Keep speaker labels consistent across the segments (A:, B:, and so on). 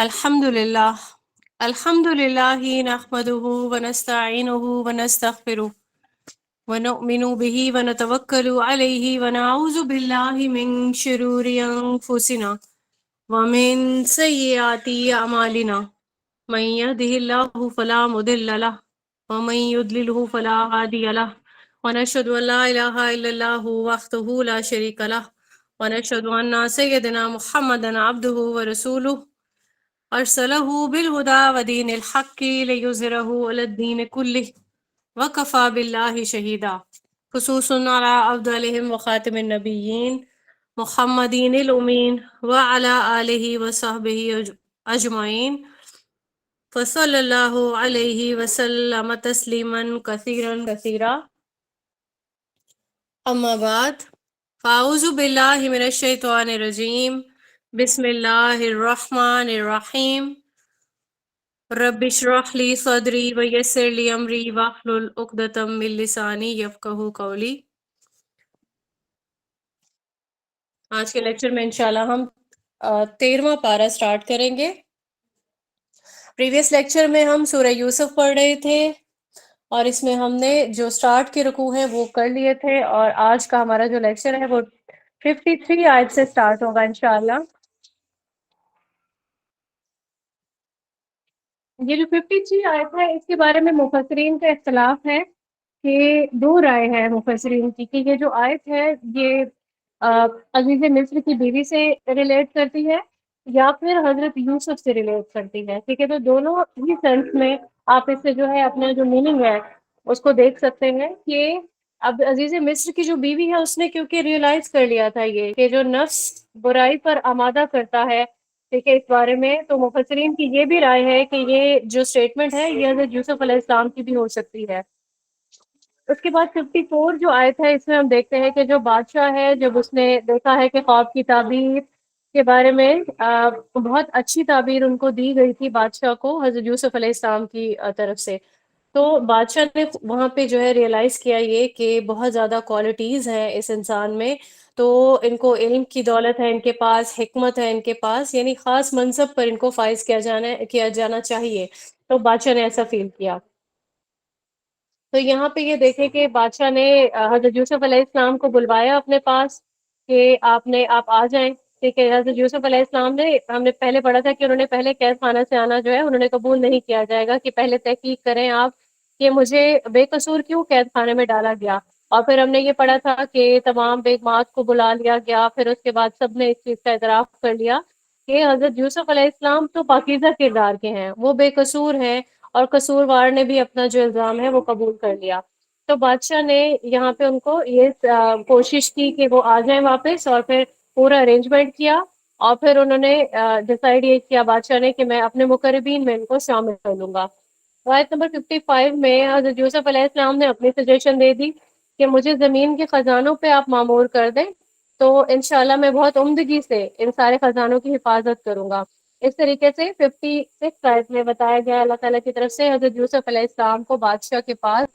A: الحمد لله الحمد لله نحمده ونستعينه ونستغفره ونؤمن به ونتوكل عليه ونعوذ بالله من شرور أنفسنا ومن سيئات أعمالنا من يهده الله فلا مضل له ومن يضلله فلا هادي له ونشهد أن لا إله إلا الله وحده لا شريك له ونشهد أن سيدنا محمدا عبده ورسوله أرسله بالهدى ودين الحق ليظهره على الدين كله وكفى بالله شهيدا خصوصا على أفضلهم وخاتم النبيين محمدين الأمين وعلى آله وصحبه أجمعين فصلى الله عليه وسلم تسليما كثيرا كثيرا أما بعد فأعوذ بالله من الشيطان الرجيم بسم الله الرحمن الرحيم رب اشرح لي صدري ويسر لي امری واحلل عقدۃ من لسانی یفقہوا قولی۔ آج کے لیکچر میں انشاءاللہ ہم 13واں پارہ سٹارٹ کریں گے۔ پریویس لیکچر میں ہم سورہ یوسف پڑھ رہے تھے اور اس میں ہم نے جو سٹارٹ کے رکوع ہیں وہ کر لیے تھے، اور آج کا ہمارا جو لیکچر ہے وہ 53 آیت سے سٹارٹ ہوگا انشاءاللہ۔ یہ جو 53 آیت ہے اس کے بارے میں مفسرین کا اختلاف ہے کہ دو رائے ہے مفسرین کی کہ یہ جو آیت ہے یہ عزیز مصر کی بیوی سے ریلیٹ کرتی ہے یا پھر حضرت یوسف سے ریلیٹ کرتی ہے، ٹھیک ہے۔ تو دونوں ہی سینس میں آپ اس سے جو ہے اپنا جو میننگ ہے اس کو دیکھ سکتے ہیں کہ اب عزیز مصر کی جو بیوی ہے اس نے کیونکہ ریئلائز کر لیا تھا یہ کہ جو نفس برائی پر آمادہ کرتا ہے، ٹھیک ہے، اس بارے میں تو مفسرین کی یہ بھی رائے ہے کہ یہ جو سٹیٹمنٹ ہے یہ حضرت یوسف علیہ السلام کی بھی ہو سکتی ہے۔ اس کے بعد 54 جو آیت ہے اس میں ہم دیکھتے ہیں کہ جو بادشاہ ہے جب اس نے دیکھا ہے کہ خواب کی تعبیر کے بارے میں بہت اچھی تعبیر ان کو دی گئی تھی بادشاہ کو حضرت یوسف علیہ السلام کی طرف سے، تو بادشاہ نے وہاں پہ جو ہے ریئلائز کیا یہ کہ بہت زیادہ کوالٹیز ہیں اس انسان میں، تو ان کو علم کی دولت ہے، ان کے پاس حکمت ہے، ان کے پاس یعنی خاص منصب پر ان کو فائز کیا جانا چاہیے، تو بادشاہ نے ایسا فیل کیا۔ تو یہاں پہ یہ دیکھیں کہ بادشاہ نے حضرت یوسف علیہ السلام کو بلوایا اپنے پاس کہ آپ آ جائیں، ٹھیک ہے۔ حضرت یوسف علیہ السلام نے، ہم نے پہلے پڑھا تھا کہ انہوں نے پہلے قید خانہ سے آنا جو ہے انہوں نے قبول نہیں کیا جائے گا، کہ پہلے تحقیق کریں آپ کہ مجھے بے قصور کیوں قید خانے میں ڈالا گیا، اور پھر ہم نے یہ پڑھا تھا کہ تمام بیگمات کو بلا لیا گیا، پھر اس کے بعد سب نے اس چیز کا اعتراف کر لیا کہ حضرت یوسف علیہ السلام تو پاکیزہ کردار کے ہیں، وہ بے قصور ہیں، اور قصوروار نے بھی اپنا جو الزام ہے وہ قبول کر لیا۔ تو بادشاہ نے یہاں پہ ان کو یہ کوشش کی کہ وہ آ جائیں واپس، اور پھر پورا ارینجمنٹ کیا، اور پھر انہوں نے ڈیسائیڈ یہ کیا بادشاہ نے کہ میں اپنے مقربین میں ان کو شامل کر لوں گا۔ آیت نمبر 55 میں حضرت یوسف علیہ السلام نے اپنی سجیشن دے دی کہ مجھے زمین کے خزانوں پہ آپ معمور کر دیں، تو انشاءاللہ میں بہت عمدگی سے ان سارے خزانوں کی حفاظت کروں گا۔ اس طریقے سے 56 آیت میں بتایا گیا اللہ تعالیٰ کی طرف سے حضرت یوسف علیہ السلام کو بادشاہ کے پاس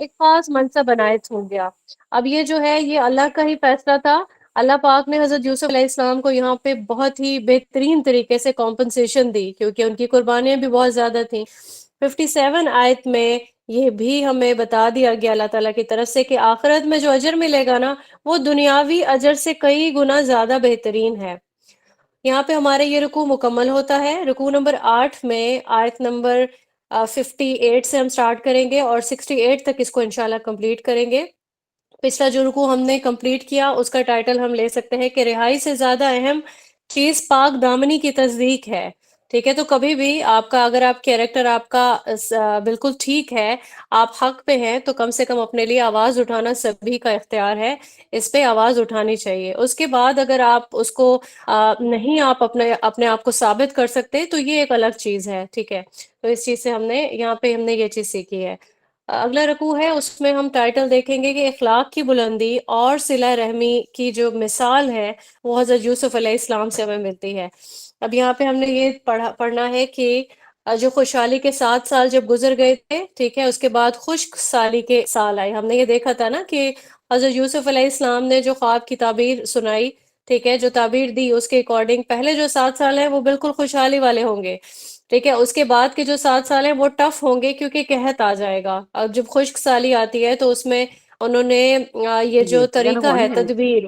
A: ایک خاص منصب عنایت ہو گیا۔ اب یہ جو ہے یہ اللہ کا ہی فیصلہ تھا، اللہ پاک نے حضرت یوسف علیہ السلام کو یہاں پہ بہت ہی بہترین طریقے سے کمپنسیشن دی، کیونکہ ان کی قربانیاں بھی بہت زیادہ تھیں۔ 57 آیت میں یہ بھی ہمیں بتا دیا گیا اللہ تعالیٰ کی طرف سے کہ آخرت میں جو اجر ملے گا نا وہ دنیاوی اجر سے کئی گنا زیادہ بہترین ہے۔ یہاں پہ ہمارے یہ رکوع مکمل ہوتا ہے۔ رکوع نمبر 8 میں آیت نمبر 58 سے ہم سٹارٹ کریں گے اور 68 تک اس کو انشاءاللہ کمپلیٹ کریں گے۔ پچھلا جو رکوع ہم نے کمپلیٹ کیا اس کا ٹائٹل ہم لے سکتے ہیں کہ رہائی سے زیادہ اہم چیز پاک دامنی کی تصدیق ہے، ٹھیک ہے۔ تو کبھی بھی آپ کا اگر آپ کیریکٹر آپ کا بالکل ٹھیک ہے، آپ حق پہ ہیں، تو کم سے کم اپنے لیے آواز اٹھانا سبھی کا اختیار ہے، اس پہ آواز اٹھانی چاہیے۔ اس کے بعد اگر آپ اس کو نہیں آپ اپنے آپ کو ثابت کر سکتے تو یہ ایک الگ چیز ہے، ٹھیک ہے۔ تو اس چیز سے ہم نے یہ چیز سیکھی ہے۔ اگلا رکوع ہے اس میں ہم ٹائٹل دیکھیں گے کہ اخلاق کی بلندی اور صلہ رحمی کی جو مثال ہے وہ حضرت یوسف علیہ السلام سے ہمیں ملتی ہے۔ اب یہاں پہ ہم نے یہ پڑھنا ہے کہ جو خوشحالی کے 7 سال جب گزر گئے تھے، ٹھیک ہے، اس کے بعد خشک سالی کے سال آئے۔ ہم نے یہ دیکھا تھا نا کہ حضرت یوسف علیہ السلام نے جو خواب کی تعبیر سنائی
B: ٹھیک ہے، جو تعبیر دی اس کے اکارڈنگ پہلے جو 7 سال ہیں وہ بالکل خوشحالی والے ہوں گے، ٹھیک ہے، اس کے بعد کے جو 7 سال ہیں وہ ٹف ہوں گے کیونکہ قحط آ جائے گا، اب جب خشک سالی آتی ہے تو اس میں انہوں نے یہ
C: جی
B: جو
C: یعنی
B: طریقہ ہے
C: وہی ہے۔
B: تدبیر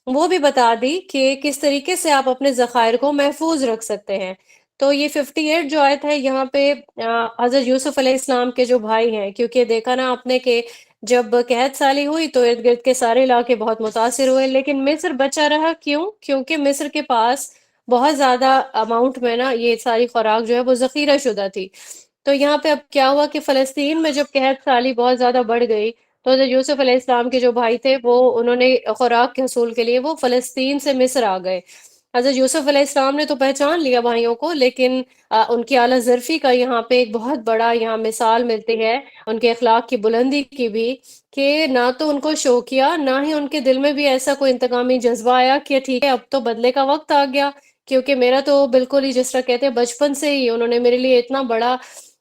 B: وہ بھی بتا دی کہ کس طریقے سے آپ اپنے ذخائر کو محفوظ رکھ سکتے ہیں۔ تو یہ 58 جو آیت ہے یہاں پہ حضرت یوسف علیہ السلام کے جو بھائی ہیں، کیونکہ دیکھا نا آپ نے کہ جب قحط سالی ہوئی تو ارد گرد کے سارے علاقے بہت متاثر ہوئے، لیکن مصر بچا رہا، کیوں؟ کیونکہ مصر کے پاس بہت زیادہ اماؤنٹ میں نا یہ ساری خوراک جو ہے وہ ذخیرہ شدہ تھی۔ تو یہاں پہ اب کیا ہوا کہ فلسطین میں جب قحط سالی بہت زیادہ بڑھ گئی تو حضرت یوسف علیہ السلام کے جو بھائی تھے وہ انہوں نے خوراک کے حصول کے لیے وہ فلسطین سے مصر آ گئے۔ حضرت یوسف علیہ السلام نے تو پہچان لیا بھائیوں کو، لیکن ان کی اعلیٰ ظرفی کا یہاں پہ ایک بہت بڑا یہاں مثال ملتی ہے، ان کے اخلاق کی بلندی کی بھی، کہ نہ تو ان کو شوقیہ نہ ہی ان کے دل میں بھی ایسا کوئی انتقامی جذبہ آیا کہ ٹھیک ہے اب تو بدلے کا وقت آ گیا، کیونکہ میرا تو بالکل ہی جس طرح کہتے ہیں بچپن سے ہی انہوں نے میرے لیے اتنا بڑا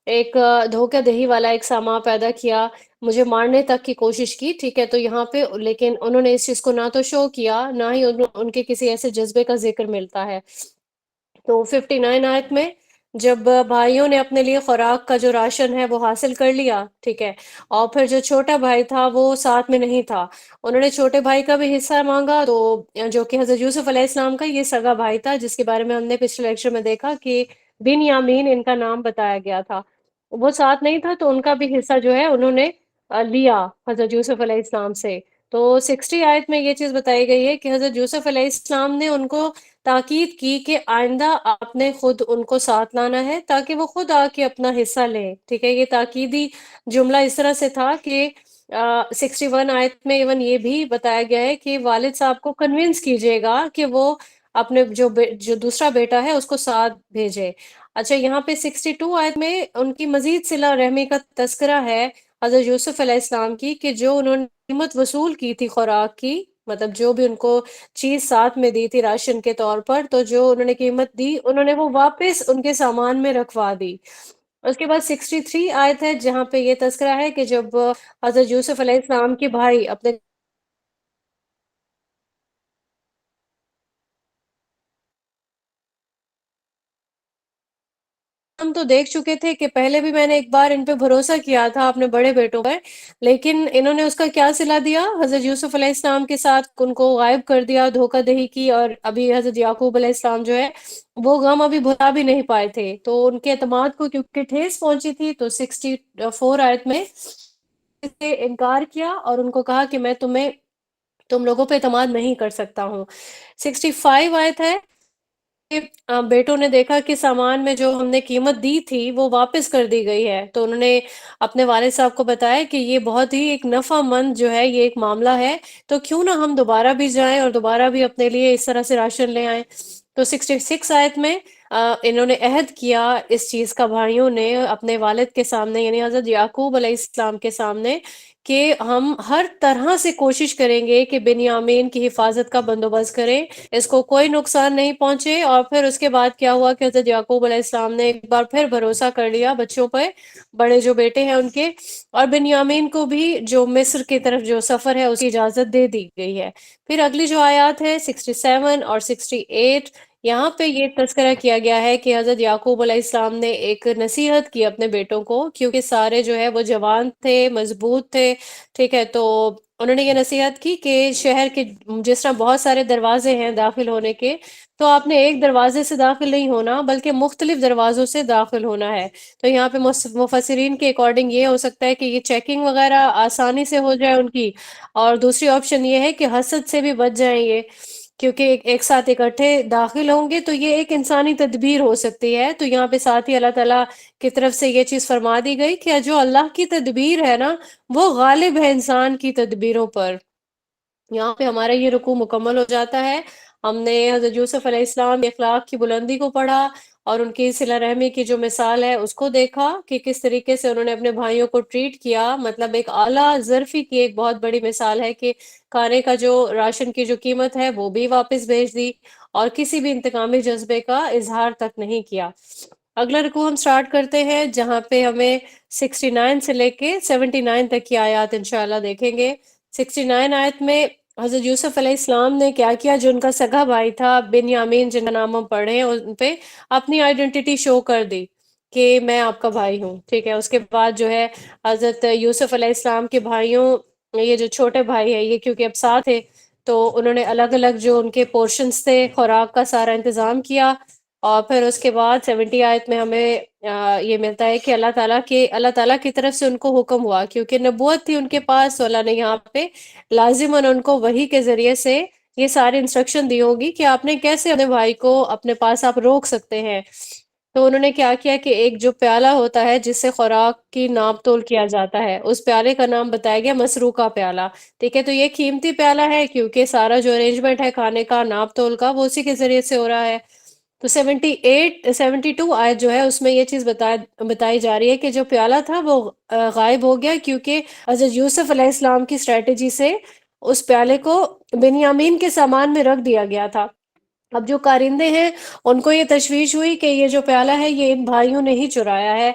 B: ایک دھوکہ دہی والا ایک ساما پیدا کیا، مجھے مارنے تک کی کوشش کی، ٹھیک ہے، تو یہاں پہ لیکن انہوں نے اس چیز کو نہ تو شو کیا نہ ہی ان کے کسی ایسے جذبے کا ذکر ملتا ہے۔ تو 59 آیت میں جب بھائیوں نے اپنے لیے خوراک کا جو راشن ہے وہ حاصل کر لیا، ٹھیک ہے، اور پھر جو چھوٹا بھائی تھا وہ ساتھ میں نہیں تھا، انہوں نے چھوٹے بھائی کا بھی حصہ مانگا، تو جو کہ حضرت یوسف علیہ السلام کا یہ سگا بھائی تھا، جس کے بارے میں ہم نے پچھلے لیکچر میں دیکھا کہ بن یامین ان کا نام بتایا گیا تھا، وہ ساتھ نہیں تھا تو ان کا بھی حصہ جو ہے انہوں نے لیا حضرت یوسف علیہ السلام سے۔ تو 60 آیت میں یہ چیز بتائی گئی ہے کہ حضرت یوسف علیہ السلام نے ان کو تاکید کی کہ آئندہ آپ نے خود ان کو ساتھ لانا ہے تاکہ وہ خود آ کے اپنا حصہ لیں، ٹھیک ہے، یہ تاکیدی جملہ اس طرح سے تھا کہ 61 آیت میں ایون یہ بھی بتایا گیا ہے کہ والد صاحب کو کنونس کیجیے گا کہ وہ اپنے جو دوسرا بیٹا ہے اس کو ساتھ بھیجے۔ اچھا، یہاں پہ 62 آیت میں ان کی مزید صلہ رحمی کا تذکرہ ہے حضرت یوسف علیہ السلام کی، کہ جو انہوں نے قیمت وصول کی تھی خوراک کی، مطلب جو بھی ان کو چیز ساتھ میں دی تھی راشن کے طور پر، تو جو انہوں نے قیمت دی انہوں نے وہ واپس ان کے سامان میں رکھوا دی۔ اس کے بعد 63 آیت ہے جہاں پہ یہ تذکرہ ہے کہ جب حضرت یوسف علیہ السلام کے بھائی اپنے ہم تو دیکھ چکے تھے کہ پہلے بھی میں نے ایک بار ان پہ بھروسہ کیا تھا اپنے بڑے بیٹوں پر، لیکن انہوں نے اس کا کیا صلہ دیا، حضرت یوسف علیہ السلام کے ساتھ ان کو غائب کر دیا دھوکہ دہی کی، اور ابھی حضرت یعقوب علیہ السلام جو ہے وہ غم ابھی بھلا بھی نہیں پائے تھے، تو ان کے اعتماد کو کیونکہ ٹھیس پہنچی تھی، تو 64 آیت میں سے انکار کیا اور ان کو کہا کہ میں تم لوگوں پہ اعتماد نہیں کر سکتا ہوں۔ 65 آیت ہے کہ بیٹوں نے دیکھا کہ سامان میں جو ہم نے قیمت دی تھی وہ واپس کر دی گئی ہے، تو انہوں نے اپنے والد صاحب کو بتایا کہ یہ بہت ہی ایک نفع مند جو ہے یہ ایک معاملہ ہے، تو کیوں نہ ہم دوبارہ بھی جائیں اور دوبارہ بھی اپنے لیے اس طرح سے راشن لے آئیں۔ تو 66 آیت میں انہوں نے عہد کیا اس چیز کا بھائیوں نے اپنے والد کے سامنے، یعنی حضرت یعقوب علیہ السلام کے سامنے، کہ ہم ہر طرح سے کوشش کریں گے کہ بنیامین کی حفاظت کا بندوبست کریں، اس کو کوئی نقصان نہیں پہنچے۔ اور پھر اس کے بعد کیا ہوا کہ حضرت یعقوب علیہ السلام نے ایک بار پھر بھروسہ کر لیا بچوں پہ، بڑے جو بیٹے ہیں ان کے، اور بنیامین کو بھی جو مصر کی طرف جو سفر ہے اس کی اجازت دے دی گئی ہے۔ پھر اگلی جو آیات ہے 67 اور 68، یہاں پہ یہ تذکرہ کیا گیا ہے کہ حضرت یعقوب علیہ السلام نے ایک نصیحت کی اپنے بیٹوں کو، کیونکہ سارے جو ہے وہ جوان تھے، مضبوط تھے، ٹھیک ہے، تو انہوں نے یہ نصیحت کی کہ شہر کے جس طرح بہت سارے دروازے ہیں داخل ہونے کے، تو آپ نے ایک دروازے سے داخل نہیں ہونا بلکہ مختلف دروازوں سے داخل ہونا ہے۔ تو یہاں پہ مفسرین کے اکارڈنگ یہ ہو سکتا ہے کہ یہ چیکنگ وغیرہ آسانی سے ہو جائے ان کی، اور دوسری آپشن یہ ہے کہ حسد سے بھی بچ جائیں یہ، کیونکہ ایک ساتھ اکٹھے داخل ہوں گے تو یہ ایک انسانی تدبیر ہو سکتی ہے۔ تو یہاں پہ ساتھ ہی اللہ تعالیٰ کی طرف سے یہ چیز فرما دی گئی کہ جو اللہ کی تدبیر ہے نا وہ غالب ہے انسان کی تدبیروں پر۔ یہاں پہ ہمارا یہ رکوع مکمل ہو جاتا ہے، ہم نے حضرت یوسف علیہ السلام کے اخلاق کی بلندی کو پڑھا اور ان کی صلہ رحمی کی جو مثال ہے اس کو دیکھا کہ کس طریقے سے انہوں نے اپنے بھائیوں کو ٹریٹ کیا، مطلب ایک اعلیٰ ظرفی کی ایک بہت بڑی مثال ہے کہ کھانے کا جو راشن کی جو قیمت ہے وہ بھی واپس بھیج دی اور کسی بھی انتقامی جذبے کا اظہار تک نہیں کیا۔ اگلا رکوع ہم سٹارٹ کرتے ہیں جہاں پہ ہمیں 69 سے لے کے 79 تک کی آیات انشاءاللہ دیکھیں گے۔ 69 آیت میں حضرت یوسف علیہ السلام نے کیا کیا، جو ان کا سگا بھائی تھا بنیامین جن کا نام ہم پڑھے ہیں، ان پہ اپنی آئیڈینٹی شو کر دی کہ میں آپ کا بھائی ہوں، ٹھیک ہے۔ اس کے بعد جو ہے حضرت یوسف علیہ السلام کے بھائیوں، یہ جو چھوٹے بھائی ہے یہ کیونکہ اب ساتھ تھے، تو انہوں نے الگ الگ جو ان کے پورشنز تھے خوراک کا سارا انتظام کیا۔ اور پھر اس کے بعد 70 آیت میں ہمیں یہ ملتا ہے کہ اللہ تعالیٰ کی طرف سے ان کو حکم ہوا، کیونکہ نبوت تھی ان کے پاس، تو اللہ نے یہاں پہ لازماً ان کو وحی کے ذریعے سے یہ ساری انسٹرکشن دی ہوگی کہ آپ نے کیسے اپنے بھائی کو اپنے پاس آپ روک سکتے ہیں۔ تو انہوں نے کیا کیا کہ ایک جو پیالہ ہوتا ہے جس سے خوراک کی ناپ تول کیا جاتا ہے، اس پیالے کا نام بتایا گیا مسروقہ پیالہ، ٹھیک ہے۔ تو یہ قیمتی پیالہ ہے کیونکہ سارا جو ارینجمنٹ ہے کھانے کا، ناپ تول کا، وہ اسی کے ذریعے سے ہو رہا ہے۔ تو 72 آیت جو ہے اس میں یہ چیز بتائی جا رہی ہے کہ جو پیالہ تھا وہ غائب ہو گیا، کیونکہ حضرت یوسف علیہ السلام کی اسٹریٹجی سے اس پیالے کو بنیامین کے سامان میں رکھ دیا گیا تھا۔ اب جو کارندے ہیں ان کو یہ تشویش ہوئی کہ یہ جو پیالہ ہے یہ ان بھائیوں نے ہی چرایا ہے،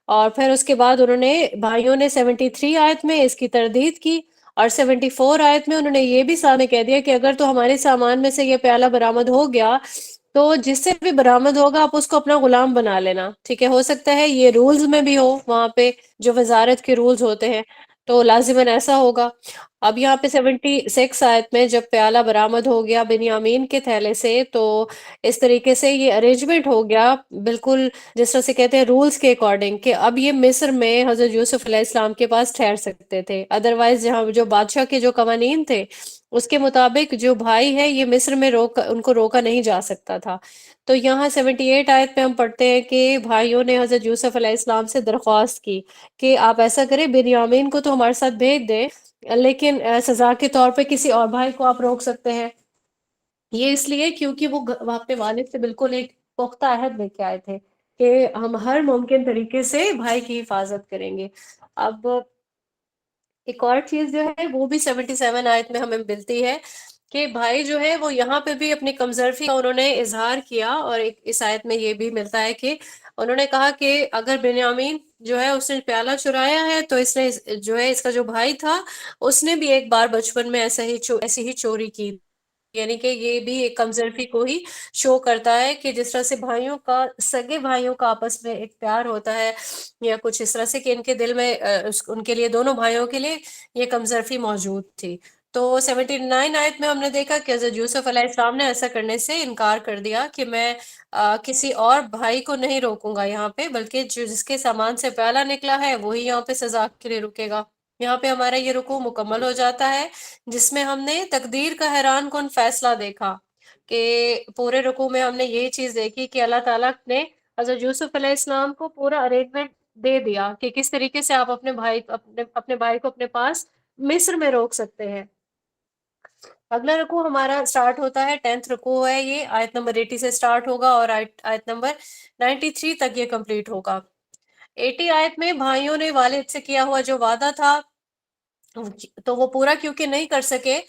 B: اور پھر اس کے بعد انہوں نے بھائیوں نے 73 آیت میں اس کی تردید کی، اور 74 آیت میں انہوں نے یہ بھی سامنے کہہ دیا کہ اگر تو ہمارے سامان میں سے یہ پیالہ برآمد ہو گیا تو جس سے بھی برآمد ہوگا آپ اس کو اپنا غلام بنا لینا، ٹھیک ہے۔ ہو سکتا ہے یہ رولز میں بھی ہو، وہاں پہ جو وزارت کے رولز ہوتے ہیں تو لازماً ایسا ہوگا۔ اب یہاں پہ 76 آیت میں جب پیالہ برآمد ہو گیا بنیامین کے تھیلے سے، تو اس طریقے سے یہ ارینجمنٹ ہو گیا بالکل جس طرح سے کہتے ہیں رولز کے اکارڈنگ، کہ اب یہ مصر میں حضرت یوسف علیہ السلام کے پاس ٹھہر سکتے تھے، ادروائز جہاں جو بادشاہ کے جو قوانین تھے اس کے مطابق جو بھائی ہے یہ مصر میں ان کو روکا نہیں جا سکتا تھا۔ تو یہاں 78 آیت میں ہم پڑھتے ہیں کہ بھائیوں نے حضرت یوسف علیہ السلام سے درخواست کی کہ آپ ایسا کریں، بنیامین کو تو ہمارے ساتھ بھیج دیں، لیکن سزا کے طور پہ کسی اور بھائی کو آپ روک سکتے ہیں۔ یہ اس لیے کیونکہ وہ وہاں پہ والد سے بالکل ایک پختہ عہد لے کے آئے تھے کہ ہم ہر ممکن طریقے سے بھائی کی حفاظت کریں گے۔ اب ایک اور چیز جو ہے وہ بھی 77 آیت میں ہمیں ملتی ہے کہ بھائی جو ہے وہ یہاں پہ بھی اپنی کمزرفی کا انہوں نے اظہار کیا، اور ایک اس آیت میں یہ بھی ملتا ہے کہ انہوں نے کہا کہ اگر بنیامین جو ہے اس نے پیالہ چرایا ہے تو اس نے جو ہے اس کا جو بھائی تھا اس نے بھی ایک بار بچپن میں ایسی ہی چوری کی، یعنی کہ یہ بھی ایک کمزرفی کو ہی شو کرتا ہے کہ جس طرح سے بھائیوں کا، سگے بھائیوں کا آپس میں ایک پیار ہوتا ہے یا کچھ اس طرح سے کہ ان کے دل میں ان کے لیے، دونوں بھائیوں کے لیے یہ کمزرفی موجود تھی۔ تو 79 آیت میں ہم نے دیکھا کہ حضرت یوسف علیہ السلام نے ایسا کرنے سے انکار کر دیا کہ میں کسی اور بھائی کو نہیں روکوں گا یہاں پہ، بلکہ جس کے سامان سے پیالہ نکلا ہے وہی یہاں پہ سزا کے لیے رکے گا۔ یہاں پہ ہمارا یہ رکوع مکمل ہو جاتا ہے جس میں ہم نے تقدیر کا حیران کن فیصلہ دیکھا، کہ پورے رکوع میں ہم نے یہی چیز دیکھی کہ اللہ تعالیٰ نے حضرت یوسف علیہ السلام کو پورا ارینجمنٹ دے دیا کہ کس طریقے سے آپ اپنے بھائی کو اپنے پاس مصر میں روک سکتے ہیں۔ اگلا رکوع ہمارا سٹارٹ ہوتا ہے 10th رکوع ہے، یہ آیت نمبر 80 سے سٹارٹ ہوگا اور آیت نمبر 93 تک یہ کمپلیٹ ہوگا۔ 80 آیت میں بھائیوں نے والد سے کیا ہوا جو وعدہ تھا تو وہ پورا کیونکہ نہیں کر سکے،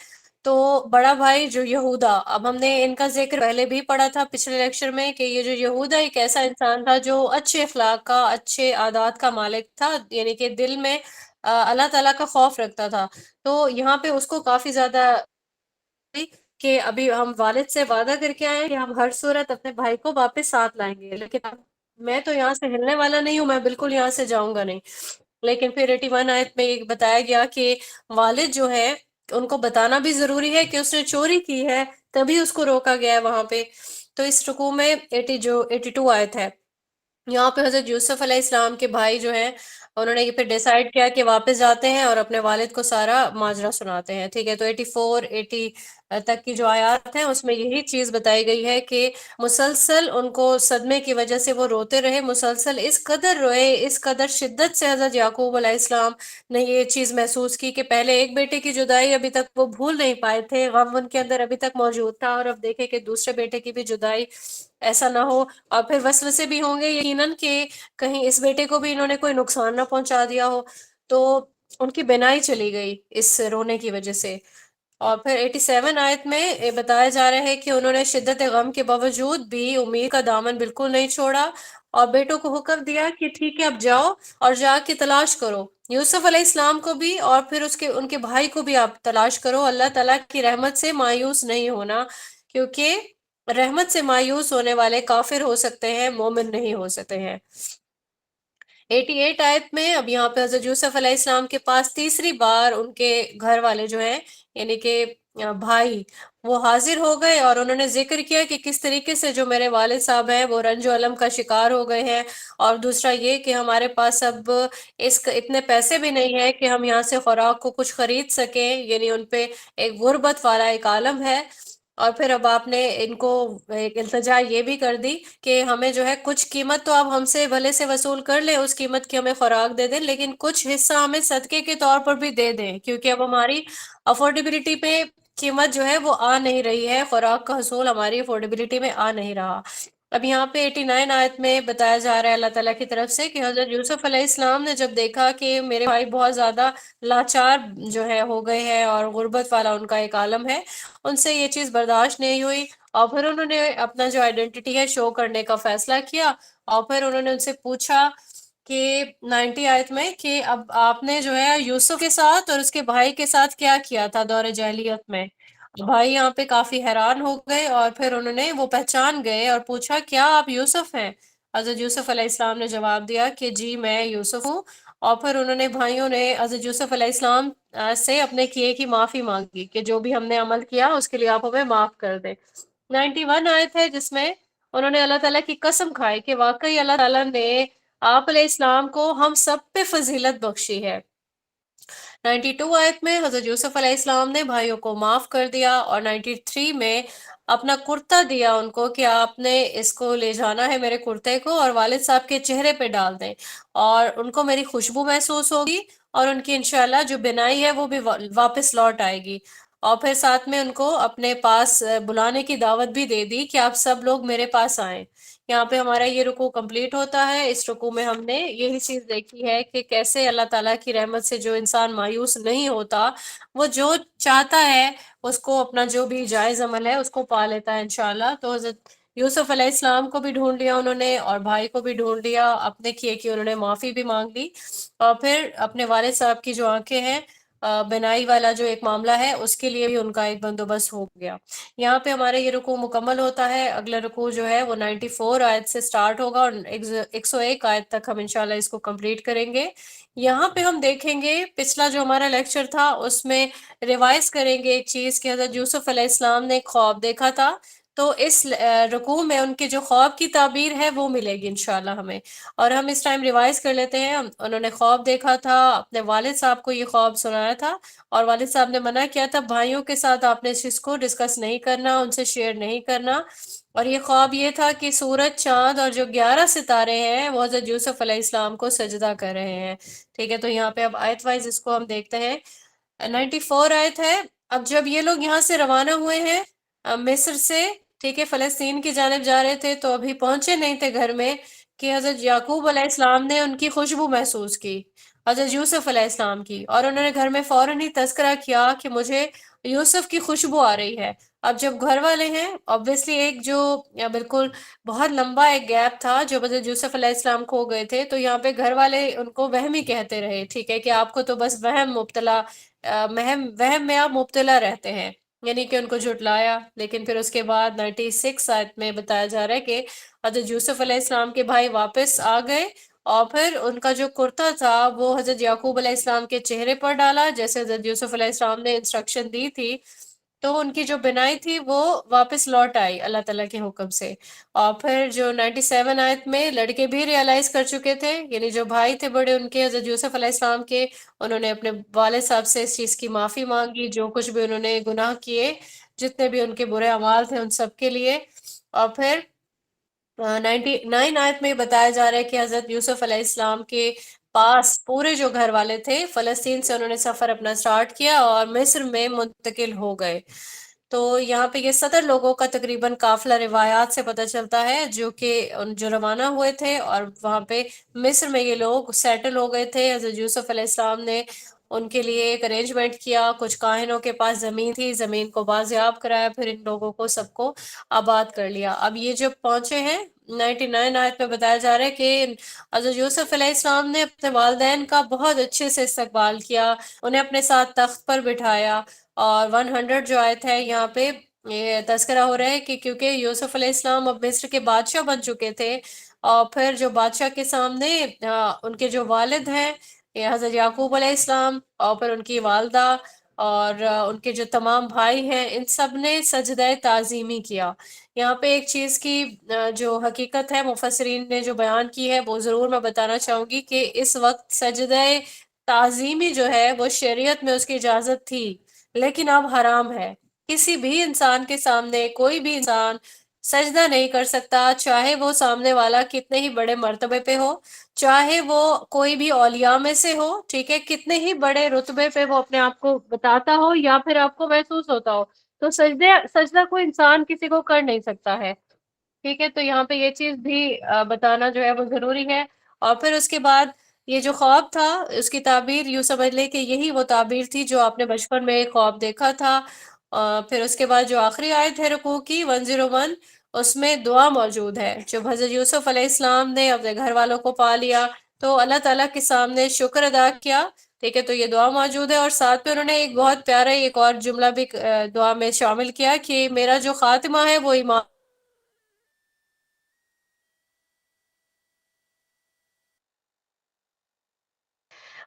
B: تو بڑا بھائی جو یہودا، اب ہم نے ان کا ذکر پہلے بھی پڑھا تھا پچھلے لیکچر میں کہ یہ جو یہودا ایک ایسا انسان تھا جو اچھے اخلاق کا، اچھے عادات کا مالک تھا، یعنی کہ دل میں اللہ تعالیٰ کا خوف رکھتا تھا۔ تو یہاں پہ اس کو کافی زیادہ کہ ابھی ہم والد سے وعدہ کر کے آئے ہیں کہ ہم ہر صورت اپنے بھائی کو واپس ساتھ لائیں گے، لیکن اب میں تو یہاں سے ہلنے والا نہیں ہوں، میں بالکل یہاں سے جاؤں گا نہیں۔ لیکن پھر 81 آیت میں یہ بتایا گیا کہ والد جو ہے ان کو بتانا بھی ضروری ہے کہ اس نے چوری کی ہے، تبھی اس کو روکا گیا ہے وہاں پہ۔ تو اس رکوع میں 82 آیت ہے، یہاں پہ حضرت یوسف علیہ السلام کے بھائی جو ہیں انہوں نے یہ پھر ڈیسائیڈ کیا کہ واپس جاتے ہیں اور اپنے والد کو سارا ماجرا سناتے ہیں، ٹھیک ہے۔ تو 80 تک کی جو آیات ہیں اس میں یہی چیز بتائی گئی ہے کہ مسلسل ان کو صدمے کی وجہ سے وہ روتے رہے، مسلسل اس قدر روئے، اس قدر شدت سے حضرت یعقوب علیہ السلام نے یہ چیز محسوس کی کہ پہلے ایک بیٹے کی جدائی ابھی تک وہ بھول نہیں پائے تھے، غم ان کے اندر ابھی تک موجود تھا، اور اب دیکھیں کہ دوسرے بیٹے کی بھی جدائی ایسا نہ ہو، اور پھر وسوسے بھی ہوں گے یقیناً کہ کہیں اس بیٹے کو بھی انہوں نے کوئی نقصان نہ پہنچا دیا ہو، تو ان کی بینائی چلی گئی اس رونے کی وجہ سے۔ اور پھر 87 آیت میں بتایا جا رہا ہے کہ انہوں نے شدت غم کے باوجود بھی امید کا دامن بالکل نہیں چھوڑا، اور بیٹوں کو حکم دیا کہ ٹھیک ہے اب جاؤ اور جا کے تلاش کرو یوسف علیہ السلام کو بھی اور پھر ان کے بھائی کو بھی آپ تلاش کرو. اللہ تعالیٰ کی رحمت سے مایوس نہیں ہونا، کیونکہ رحمت سے مایوس ہونے والے کافر ہو سکتے ہیں، مومن نہیں ہو سکتے ہیں. 88 آیت میں اب یہاں پہ حضرت یوسف علیہ السلام کے پاس تیسری بار ان کے گھر والے جو ہیں، یعنی کہ بھائی، وہ حاضر ہو گئے اور انہوں نے ذکر کیا کہ کس طریقے سے جو میرے والد صاحب ہیں وہ رنج و الم کا شکار ہو گئے ہیں، اور دوسرا یہ کہ ہمارے پاس اب اتنے پیسے بھی نہیں ہیں کہ ہم یہاں سے خوراک کو کچھ خرید سکیں، یعنی ان پہ ایک غربت والا ایک عالم ہے. اور پھر اب آپ نے ان کو ایک التجا یہ بھی کر دی کہ ہمیں جو ہے کچھ قیمت تو آپ ہم سے بھلے سے وصول کر لیں، اس قیمت کی ہمیں خوراک دے دیں، لیکن کچھ حصہ ہمیں صدقے کے طور پر بھی دے دیں، کیونکہ اب ہماری افورڈیبلٹی پہ قیمت جو ہے وہ آ نہیں رہی ہے، خوراک کا حصول ہماری افورڈیبلٹی میں آ نہیں رہا. اب یہاں پہ 89 آیت میں بتایا جا رہا ہے اللہ تعالیٰ کی طرف سے کہ حضرت یوسف علیہ السلام نے جب دیکھا کہ میرے بھائی بہت زیادہ لاچار جو ہے ہو گئے ہیں اور غربت والا ان کا ایک عالم ہے، ان سے یہ چیز برداشت نہیں ہوئی، اور پھر انہوں نے اپنا جو آئیڈینٹی ہے شو کرنے کا فیصلہ کیا. اور پھر انہوں نے ان سے پوچھا کہ 90 آیت میں کہ اب آپ نے جو ہے یوسف کے ساتھ اور اس کے بھائی کے ساتھ کیا کیا تھا دور جاہلیت میں. بھائی یہاں پہ کافی حیران ہو گئے، اور پھر انہوں نے وہ پہچان گئے اور پوچھا کیا آپ یوسف ہیں؟ حضرت یوسف علیہ السلام نے جواب دیا کہ جی میں یوسف ہوں. اور پھر انہوں نے بھائیوں نے حضرت یوسف علیہ السلام سے اپنے کیے کی معافی مانگی کہ جو بھی ہم نے عمل کیا اس کے لیے آپ ہمیں معاف کر دیں. 91 آیت ہے جس میں انہوں نے اللہ تعالیٰ کی قسم کھائی کہ واقعی اللہ تعالیٰ نے آپ علیہ السلام کو ہم سب پہ فضیلت بخشی ہے. 92 آیت میں حضرت یوسف علیہ السلام نے بھائیوں کو معاف کر دیا، اور 93 میں اپنا کرتا دیا ان کو کہ آپ نے اس کو لے جانا ہے میرے کرتے کو اور والد صاحب کے چہرے پہ ڈال دیں، اور ان کو میری خوشبو محسوس ہوگی، اور ان کی انشاءاللہ جو بنائی ہے وہ بھی واپس لوٹ آئے گی. اور پھر ساتھ میں ان کو اپنے پاس بلانے کی دعوت بھی دے دی کہ آپ سب لوگ میرے پاس آئیں. یہاں پہ ہمارا یہ رکوع کمپلیٹ ہوتا ہے. اس رکوع میں ہم نے یہی چیز دیکھی ہے کہ کیسے اللہ تعالیٰ کی رحمت سے جو انسان مایوس نہیں ہوتا، وہ جو چاہتا ہے اس کو اپنا جو بھی جائز عمل ہے اس کو پا لیتا ہے انشاءاللہ. تو حضرت یوسف علیہ السلام کو بھی ڈھونڈ لیا انہوں نے، اور بھائی کو بھی ڈھونڈ لیا، اپنے کیے کی انہوں نے معافی بھی مانگ لی، اور پھر اپنے والد صاحب کی جو آنکھیں ہیں، بنائی والا جو ایک معاملہ ہے اس کے لیے بھی ان کا ایک بندوبست ہو گیا. یہاں پہ ہمارا یہ رکوع مکمل ہوتا ہے. اگلا رکوع جو ہے وہ 94 آیت سے سٹارٹ ہوگا اور 101 آیت تک ہم انشاءاللہ اس کو کمپلیٹ کریں گے. یہاں پہ ہم دیکھیں گے پچھلا جو ہمارا لیکچر تھا اس میں ریوائز کریں گے ایک چیز کہ حضرت یوسف علیہ السلام نے ایک خواب دیکھا تھا، تو اس رکوع میں ان کے جو خواب کی تعبیر ہے وہ ملے گی انشاءاللہ ہمیں. اور ہم اس ٹائم ریوائز کر لیتے ہیں. انہوں نے خواب دیکھا تھا، اپنے والد صاحب کو یہ خواب سنایا تھا، اور والد صاحب نے منع کیا تھا بھائیوں کے ساتھ آپ نے اس چیز کو ڈسکس نہیں کرنا، ان سے شیئر نہیں کرنا. اور یہ خواب یہ تھا کہ سورج، چاند اور جو 11 ستارے ہیں وہ حضرت یوسف علیہ السلام کو سجدہ کر رہے ہیں. ٹھیک ہے، تو یہاں پہ اب آیت وائز اس کو ہم دیکھتے ہیں. 94 آیت ہے. اب جب یہ لوگ یہاں سے روانہ ہوئے ہیں مصر سے، ٹھیک ہے، فلسطین کی جانب جا رہے تھے، تو ابھی پہنچے نہیں تھے گھر میں کہ حضرت یعقوب علیہ السلام نے ان کی خوشبو محسوس کی، حضرت یوسف علیہ السلام کی، اور انہوں نے گھر میں فوراً ہی تذکرہ کیا کہ مجھے یوسف کی خوشبو آ رہی ہے. اب جب گھر والے ہیں obviously ایک جو بالکل بہت لمبا ایک گیپ تھا جو حضرت یوسف علیہ السلام کھو گئے تھے، تو یہاں پہ گھر والے ان کو وہمی کہتے رہے، ٹھیک ہے، کہ آپ کو تو بس وہم میں آپ مبتلا رہتے ہیں، یعنی کہ ان کو جھٹلایا. لیکن پھر اس کے بعد 96 آیت میں بتایا جا رہا ہے کہ حضرت یوسف علیہ السلام کے بھائی واپس آ گئے، اور پھر ان کا جو کرتا تھا وہ حضرت یعقوب علیہ السلام کے چہرے پر ڈالا جیسے حضرت یوسف علیہ السلام نے انسٹرکشن دی تھی. تو ان کی جو بنائی تھی وہ واپس لوٹ آئی اللہ تعالیٰ کے حکم سے. اور پھر جو 97 آیت میں لڑکے بھی ریئلائز کر چکے تھے، یعنی جو بھائی تھے بڑے ان کے حضرت یوسف علیہ السلام کے، انہوں نے اپنے والد صاحب سے اس چیز کی معافی مانگی، جو کچھ بھی انہوں نے گناہ کیے، جتنے بھی ان کے برے اعمال تھے ان سب کے لیے. اور پھر 99 آیت میں بتایا جا رہا ہے کہ حضرت یوسف علیہ السلام کے پاس پورے جو گھر والے تھے فلسطین سے انہوں نے سفر اپنا سٹارٹ کیا اور مصر میں منتقل ہو گئے. تو یہاں پہ یہ 70 لوگوں کا تقریباً قافلہ روایات سے پتہ چلتا ہے جو کہ جو روانہ ہوئے تھے، اور وہاں پہ مصر میں یہ لوگ سیٹل ہو گئے تھے. حضرت یوسف علیہ السلام نے ان کے لیے ایک ارینجمنٹ کیا، کچھ کاہنوں کے پاس زمین تھی، زمین کو بازیاب کرایا، پھر ان لوگوں کو سب کو آباد کر لیا۔ اب یہ جب پہنچے ہیں 99 آیت میں بتایا جا رہا ہے کہ حضرت یوسف علیہ السلام نے اپنے والدین کا بہت اچھے سے استقبال کیا، انہیں اپنے ساتھ تخت پر بٹھایا، اور 100 جو آیت ہے یہاں پہ یہ تذکرہ ہو رہا ہے کہ کیونکہ یوسف علیہ السلام اب مصر کے بادشاہ بن چکے تھے، اور پھر جو بادشاہ کے سامنے ان کے جو والد ہیں یہ حضرت یعقوب علیہ السلام، اور پھر ان کی والدہ اور ان کے جو تمام بھائی ہیں، ان سب نے سجدہ تعظیمی کیا۔ یہاں پہ ایک چیز کی جو حقیقت ہے مفسرین نے جو بیان کی ہے وہ ضرور میں بتانا چاہوں گی کہ اس وقت سجدہ تعظیمی جو ہے وہ شریعت میں اس کی اجازت تھی، لیکن اب حرام ہے۔ کسی بھی انسان کے سامنے کوئی بھی انسان سجدہ نہیں کر سکتا، چاہے وہ سامنے والا کتنے ہی بڑے مرتبے پہ ہو، چاہے وہ کوئی بھی اولیاء میں سے ہو، ٹھیک ہے، کتنے ہی بڑے رتبے پہ وہ اپنے آپ کو بتاتا ہو یا پھر آپ کو محسوس ہوتا ہو، تو سجدہ کوئی انسان کسی کو کر نہیں سکتا ہے، ٹھیک ہے۔ تو یہاں پہ یہ چیز بھی بتانا جو ہے وہ ضروری ہے۔ اور پھر اس کے بعد یہ جو خواب تھا اس کی تعبیر یوں سمجھ لے کہ یہی وہ تعبیر تھی جو آپ نے بچپن میں ایک خواب دیکھا تھا۔ پھر اس کے بعد جو آخری آیت ہے رکوع کی 101، اس میں دعا موجود ہے۔ جب حضرت یوسف علیہ السلام نے اپنے گھر والوں کو پا لیا تو اللہ تعالیٰ کے سامنے شکر ادا کیا، ٹھیک ہے، تو یہ دعا موجود ہے۔ اور ساتھ میں انہوں نے ایک بہت پیارا ایک اور جملہ بھی دعا میں شامل کیا کہ میرا جو خاتمہ ہے وہ ایمان۔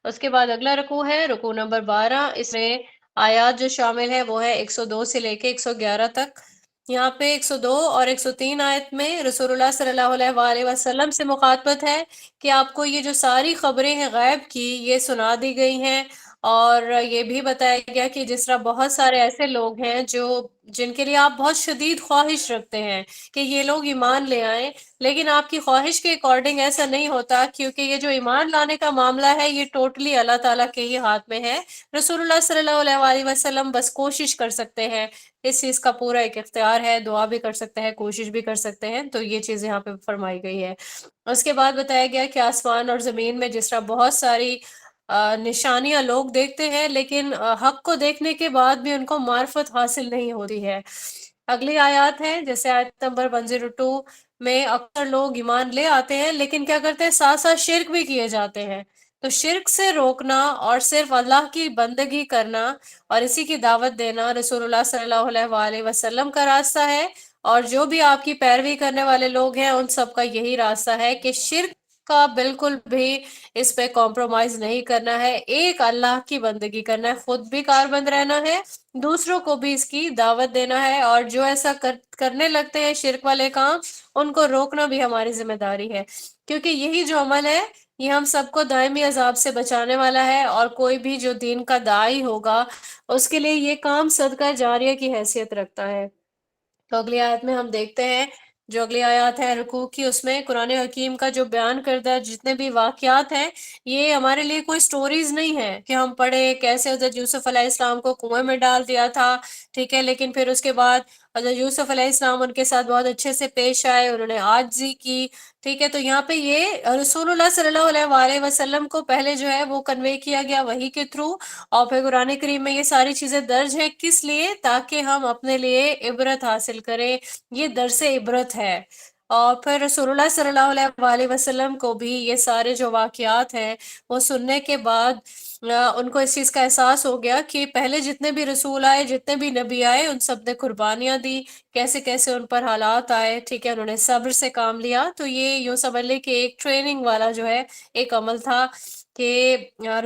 B: اس کے بعد اگلا رکوع ہے رکوع نمبر 12، اس میں آیات جو شامل ہے وہ ہے 102 سے لے کے 111 تک۔ یہاں پہ 102 اور 103 آیت میں رسول اللہ صلی اللہ علیہ وآلہ وسلم سے مخاطبت ہے کہ آپ کو یہ جو ساری خبریں ہیں غیب کی یہ سنا دی گئی ہیں، اور یہ بھی بتایا گیا کہ جس طرح بہت سارے ایسے لوگ ہیں جن کے لیے آپ بہت شدید خواہش رکھتے ہیں کہ یہ لوگ ایمان لے آئیں، لیکن آپ کی خواہش کے اکارڈنگ ایسا نہیں ہوتا، کیونکہ یہ جو ایمان لانے کا معاملہ ہے یہ ٹوٹلی اللہ تعالیٰ کے ہی ہاتھ میں ہے۔ رسول اللہ صلی اللہ علیہ وآلہ وسلم بس کوشش کر سکتے ہیں، اس چیز کا پورا ایک اختیار ہے، دعا بھی کر سکتے ہیں، کوشش بھی کر سکتے ہیں، تو یہ چیز یہاں پہ فرمائی گئی ہے۔ اس کے بعد بتایا گیا کہ آسمان اور زمین میں جس طرح بہت ساری نشانیاں لوگ دیکھتے ہیں، لیکن حق کو دیکھنے کے بعد بھی ان کو معرفت حاصل نہیں ہوتی ہے۔ اگلی آیات ہیں جیسے آیت نمبر 102 میں اکثر لوگ ایمان لے آتے ہیں لیکن کیا کرتے ہیں، ساتھ ساتھ شرک بھی کیے جاتے ہیں۔ تو شرک سے روکنا اور صرف اللہ کی بندگی کرنا اور اسی کی دعوت دینا رسول اللہ صلی اللہ علیہ وآلہ وسلم کا راستہ ہے، اور جو بھی آپ کی پیروی کرنے والے لوگ ہیں ان سب کا یہی راستہ ہے کہ شرک کا بالکل بھی اس پہ کمپرومائز نہیں کرنا ہے، ایک اللہ کی بندگی کرنا ہے، خود بھی کاربند رہنا ہے، دوسروں کو بھی اس کی دعوت دینا ہے، اور جو ایسا کرنے لگتے ہیں شرک والے کام ان کو روکنا بھی ہماری ذمہ داری ہے، کیونکہ یہی جو عمل ہے یہ ہم سب کو دائمی عذاب سے بچانے والا ہے، اور کوئی بھی جو دین کا داعی ہوگا اس کے لیے یہ کام صدقہ جاریہ کی حیثیت رکھتا ہے۔ تو اگلی آیت میں ہم دیکھتے ہیں، جو اگلی آیات ہے رکوع کی، اس میں قرآن حکیم کا جو بیان کردہ جتنے بھی واقعات ہیں یہ ہمارے لیے کوئی سٹوریز نہیں ہے کہ ہم پڑھیں کیسے حضرت یوسف علیہ السلام کو کنویں میں ڈال دیا تھا، ٹھیک ہے، لیکن پھر اس کے بعد حضرت یوسف علیہ السلام ان کے ساتھ بہت اچھے سے پیش آئے، انہوں نے عاجزی کی، ٹھیک ہے۔ تو یہاں پہ یہ رسول اللہ صلی اللہ علیہ وآلہ وسلم کو پہلے جو ہے وہ کنوے کیا گیا وحی کے تھرو، اور پھر قرآن کریم میں یہ ساری چیزیں درج ہیں، کس لیے؟ تاکہ ہم اپنے لیے عبرت حاصل کریں، یہ درس عبرت ہے۔ اور پھر رسول اللہ صلی اللہ علیہ وآلہ وسلم کو بھی یہ سارے جو واقعات ہیں وہ سننے کے بعد ان کو اس چیز کا احساس ہو گیا کہ پہلے جتنے بھی رسول آئے، جتنے بھی نبی آئے، ان سب نے قربانیاں دی، کیسے کیسے ان پر حالات آئے، ٹھیک ہے، انہوں نے صبر سے کام لیا۔ تو یہ یوں سمجھ لے کہ ایک ٹریننگ والا جو ہے ایک عمل تھا کہ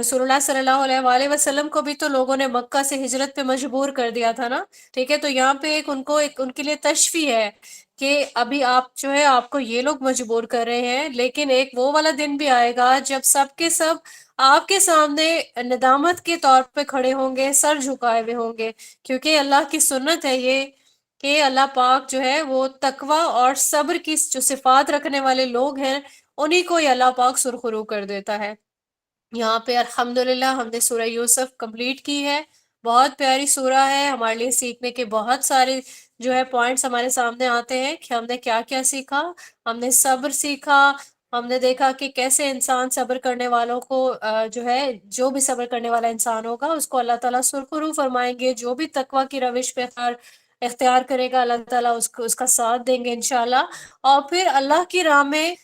B: رسول اللہ صلی اللہ علیہ وآلہ وسلم کو بھی تو لوگوں نے مکہ سے ہجرت پہ مجبور کر دیا تھا نا، ٹھیک ہے۔ تو یہاں پہ ان کے لیے تشفیع ہے کہ ابھی آپ جو ہے آپ کو یہ لوگ مجبور کر رہے ہیں، لیکن ایک وہ والا دن بھی آئے گا جب سب کے سب آپ کے سامنے ندامت کے طور پہ کھڑے ہوں گے، سر جھکائے ہوئے ہوں گے، کیونکہ اللہ کی سنت ہے یہ کہ اللہ پاک جو ہے وہ تقوی اور صبر کی جو صفات رکھنے والے لوگ ہیں انہی کو ہی اللہ پاک سرخرو کر دیتا ہے۔ یہاں پہ الحمدللہ ہم نے سورہ یوسف کمپلیٹ کی ہے، بہت پیاری سورہ ہے، ہمارے لیے سیکھنے کے بہت سارے جو ہے پوائنٹس ہمارے سامنے آتے ہیں کہ ہم نے کیا کیا سیکھا، ہم نے صبر سیکھا، ہم نے دیکھا کہ کیسے انسان صبر کرنے والوں کو جو ہے جو بھی صبر کرنے والا انسان ہوگا اس کو اللہ تعالیٰ سرخرو فرمائیں گے، جو بھی تقوی کی روش پہ اختیار کرے گا اللہ تعالیٰ اس کو اس کا ساتھ دیں گے انشاءاللہ۔ اور پھر اللہ کی راہ میں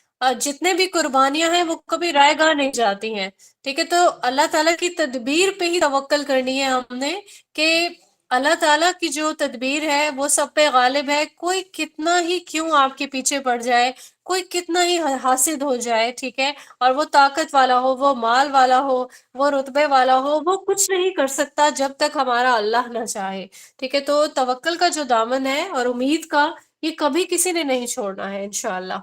B: جتنے بھی قربانیاں ہیں وہ کبھی رائے گاہ نہیں جاتی ہیں، ٹھیک ہے؟ تو اللہ تعالیٰ کی تدبیر پہ ہی توکل کرنی ہے ہم نے، کہ اللہ تعالیٰ کی جو تدبیر ہے وہ سب پہ غالب ہے، کوئی کتنا ہی کیوں آپ کے پیچھے پڑ جائے، کوئی کتنا ہی حاسد ہو جائے، ٹھیک ہے، اور وہ طاقت والا ہو، وہ مال والا ہو، وہ رتبے والا ہو، وہ کچھ نہیں کر سکتا جب تک ہمارا اللہ نہ چاہے، ٹھیک ہے؟ تو توکل کا جو دامن ہے اور امید کا، یہ کبھی کسی نے نہیں چھوڑنا ہے انشاءاللہ۔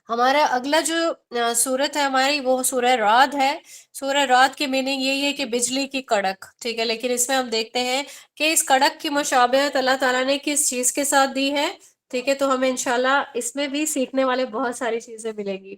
B: ہمارا اگلا جو سورت ہے ہماری وہ سورہ رعد ہے۔ سورہ رعد کی میننگ یہی ہے کہ بجلی کی کڑک، ٹھیک ہے، لیکن اس میں ہم دیکھتے ہیں کہ اس کڑک کی مشابہت اللہ تعالیٰ نے کس چیز کے ساتھ دی ہے، ٹھیک ہے؟ تو ہمیں انشاءاللہ اس میں بھی سیکھنے والے بہت ساری چیزیں ملیں گی۔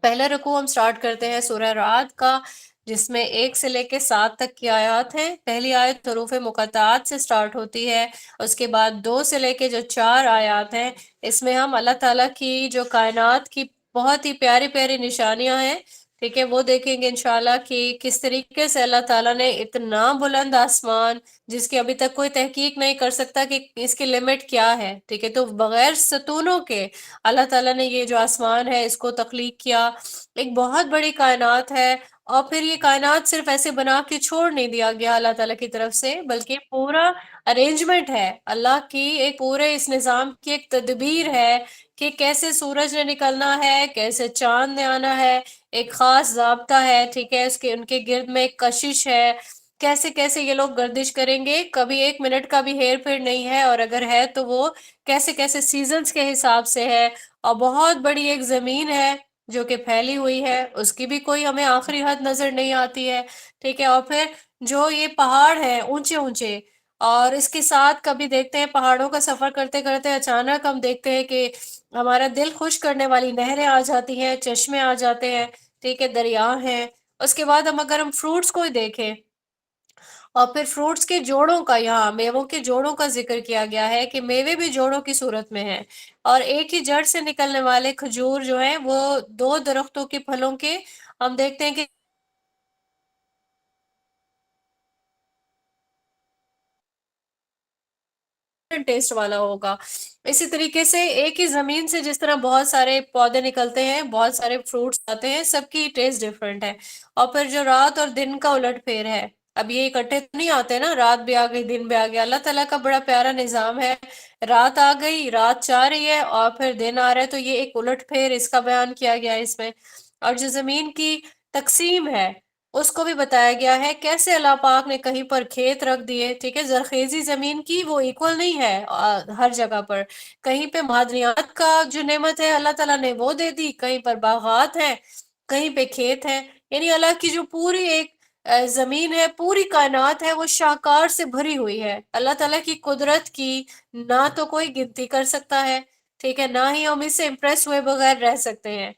B: پہلا رکوع ہم سٹارٹ کرتے ہیں سورہ رعد کا، جس میں 1 سے لے کے 7 تک کی آیات ہیں۔ پہلی آیت حروف مقطعات سے سٹارٹ ہوتی ہے، اس کے بعد 2 سے لے کے جو 4 آیات ہیں، اس میں ہم اللہ تعالیٰ کی جو کائنات کی بہت ہی پیاری پیاری نشانیاں ہیں، ٹھیک ہے، وہ دیکھیں گے انشاءاللہ کہ کس طریقے سے اللہ تعالیٰ نے اتنا بلند آسمان، جس کی ابھی تک کوئی تحقیق نہیں کر سکتا کہ اس کی لمٹ کیا ہے، ٹھیک ہے، تو بغیر ستونوں کے اللہ تعالیٰ نے یہ جو آسمان ہے اس کو تخلیق کیا، ایک بہت بڑی کائنات ہے۔ اور پھر یہ کائنات صرف ایسے بنا کے چھوڑ نہیں دیا گیا اللہ تعالیٰ کی طرف سے، بلکہ پورا ارینجمنٹ ہے اللہ کی، ایک پورے اس نظام کی ایک تدبیر ہے کہ کیسے سورج نے نکلنا ہے، کیسے چاند نے آنا ہے، ایک خاص ضابطہ ہے، ٹھیک ہے، اس کے ان کے گرد میں ایک کشش ہے، کیسے کیسے یہ لوگ گردش کریں گے، کبھی 1 منٹ کا بھی ہیر پھیر نہیں ہے، اور اگر ہے تو وہ کیسے کیسے سیزنز کے حساب سے ہے۔ اور بہت بڑی ایک زمین ہے جو کہ پھیلی ہوئی ہے، اس کی بھی کوئی ہمیں آخری حد نظر نہیں آتی ہے، ٹھیک ہے، اور پھر جو یہ پہاڑ ہیں اونچے اونچے، اور اس کے ساتھ کبھی دیکھتے ہیں پہاڑوں کا سفر کرتے کرتے اچانک ہم دیکھتے ہیں کہ ہمارا دل خوش کرنے والی نہریں آ جاتی ہیں، چشمے آ جاتے ہیں، ٹھیک ہے، دریا ہیں۔ اس کے بعد اگر ہم فروٹس کو ہی دیکھیں، اور پھر فروٹس کے جوڑوں کا، یہاں میووں کے جوڑوں کا ذکر کیا گیا ہے کہ میوے بھی جوڑوں کی صورت میں ہیں، اور ایک ہی جڑ سے نکلنے والے کھجور جو ہیں وہ 2 درختوں کے پھلوں کے ہم دیکھتے ہیں کہ ٹیسٹ والا ہوگا۔ اسی طریقے سے ایک ہی زمین سے جس طرح بہت سارے پودے نکلتے ہیں، بہت سارے فروٹس آتے ہیں، سب کی ٹیسٹ ڈیفرنٹ ہے۔ اور پھر جو رات اور دن کا الٹ پھیر ہے، اب یہ اکٹھے تو نہیں آتے نا، رات بھی آ گئی دن بھی آ گیا، اللہ تعالیٰ کا بڑا پیارا نظام ہے، رات آ گئی، رات چاہ رہی ہے، اور پھر دن آ رہا ہے، تو یہ ایک الٹ پھیر اس کا بیان کیا گیا ہے اس میں۔ اور جو زمین کی تقسیم ہے اس کو بھی بتایا گیا ہے، کیسے اللہ پاک نے کہیں پر کھیت رکھ دیے، ٹھیک ہے، زرخیزی زمین کی وہ ایکول نہیں ہے ہر جگہ پر، کہیں پہ معدنیات کا جو نعمت ہے اللہ تعالیٰ نے وہ دے دی، کہیں پر باغات ہیں، کہیں پہ کھیت ہیں، یعنی اللہ کی جو پوری ایک زمین ہے، پوری کائنات ہے، وہ شاہکار سے بھری ہوئی ہے۔ اللہ تعالیٰ کی قدرت کی نہ تو کوئی گنتی کر سکتا ہے، ٹھیک ہے، نہ ہی ہم اس سے امپریس ہوئے بغیر رہ سکتے ہیں۔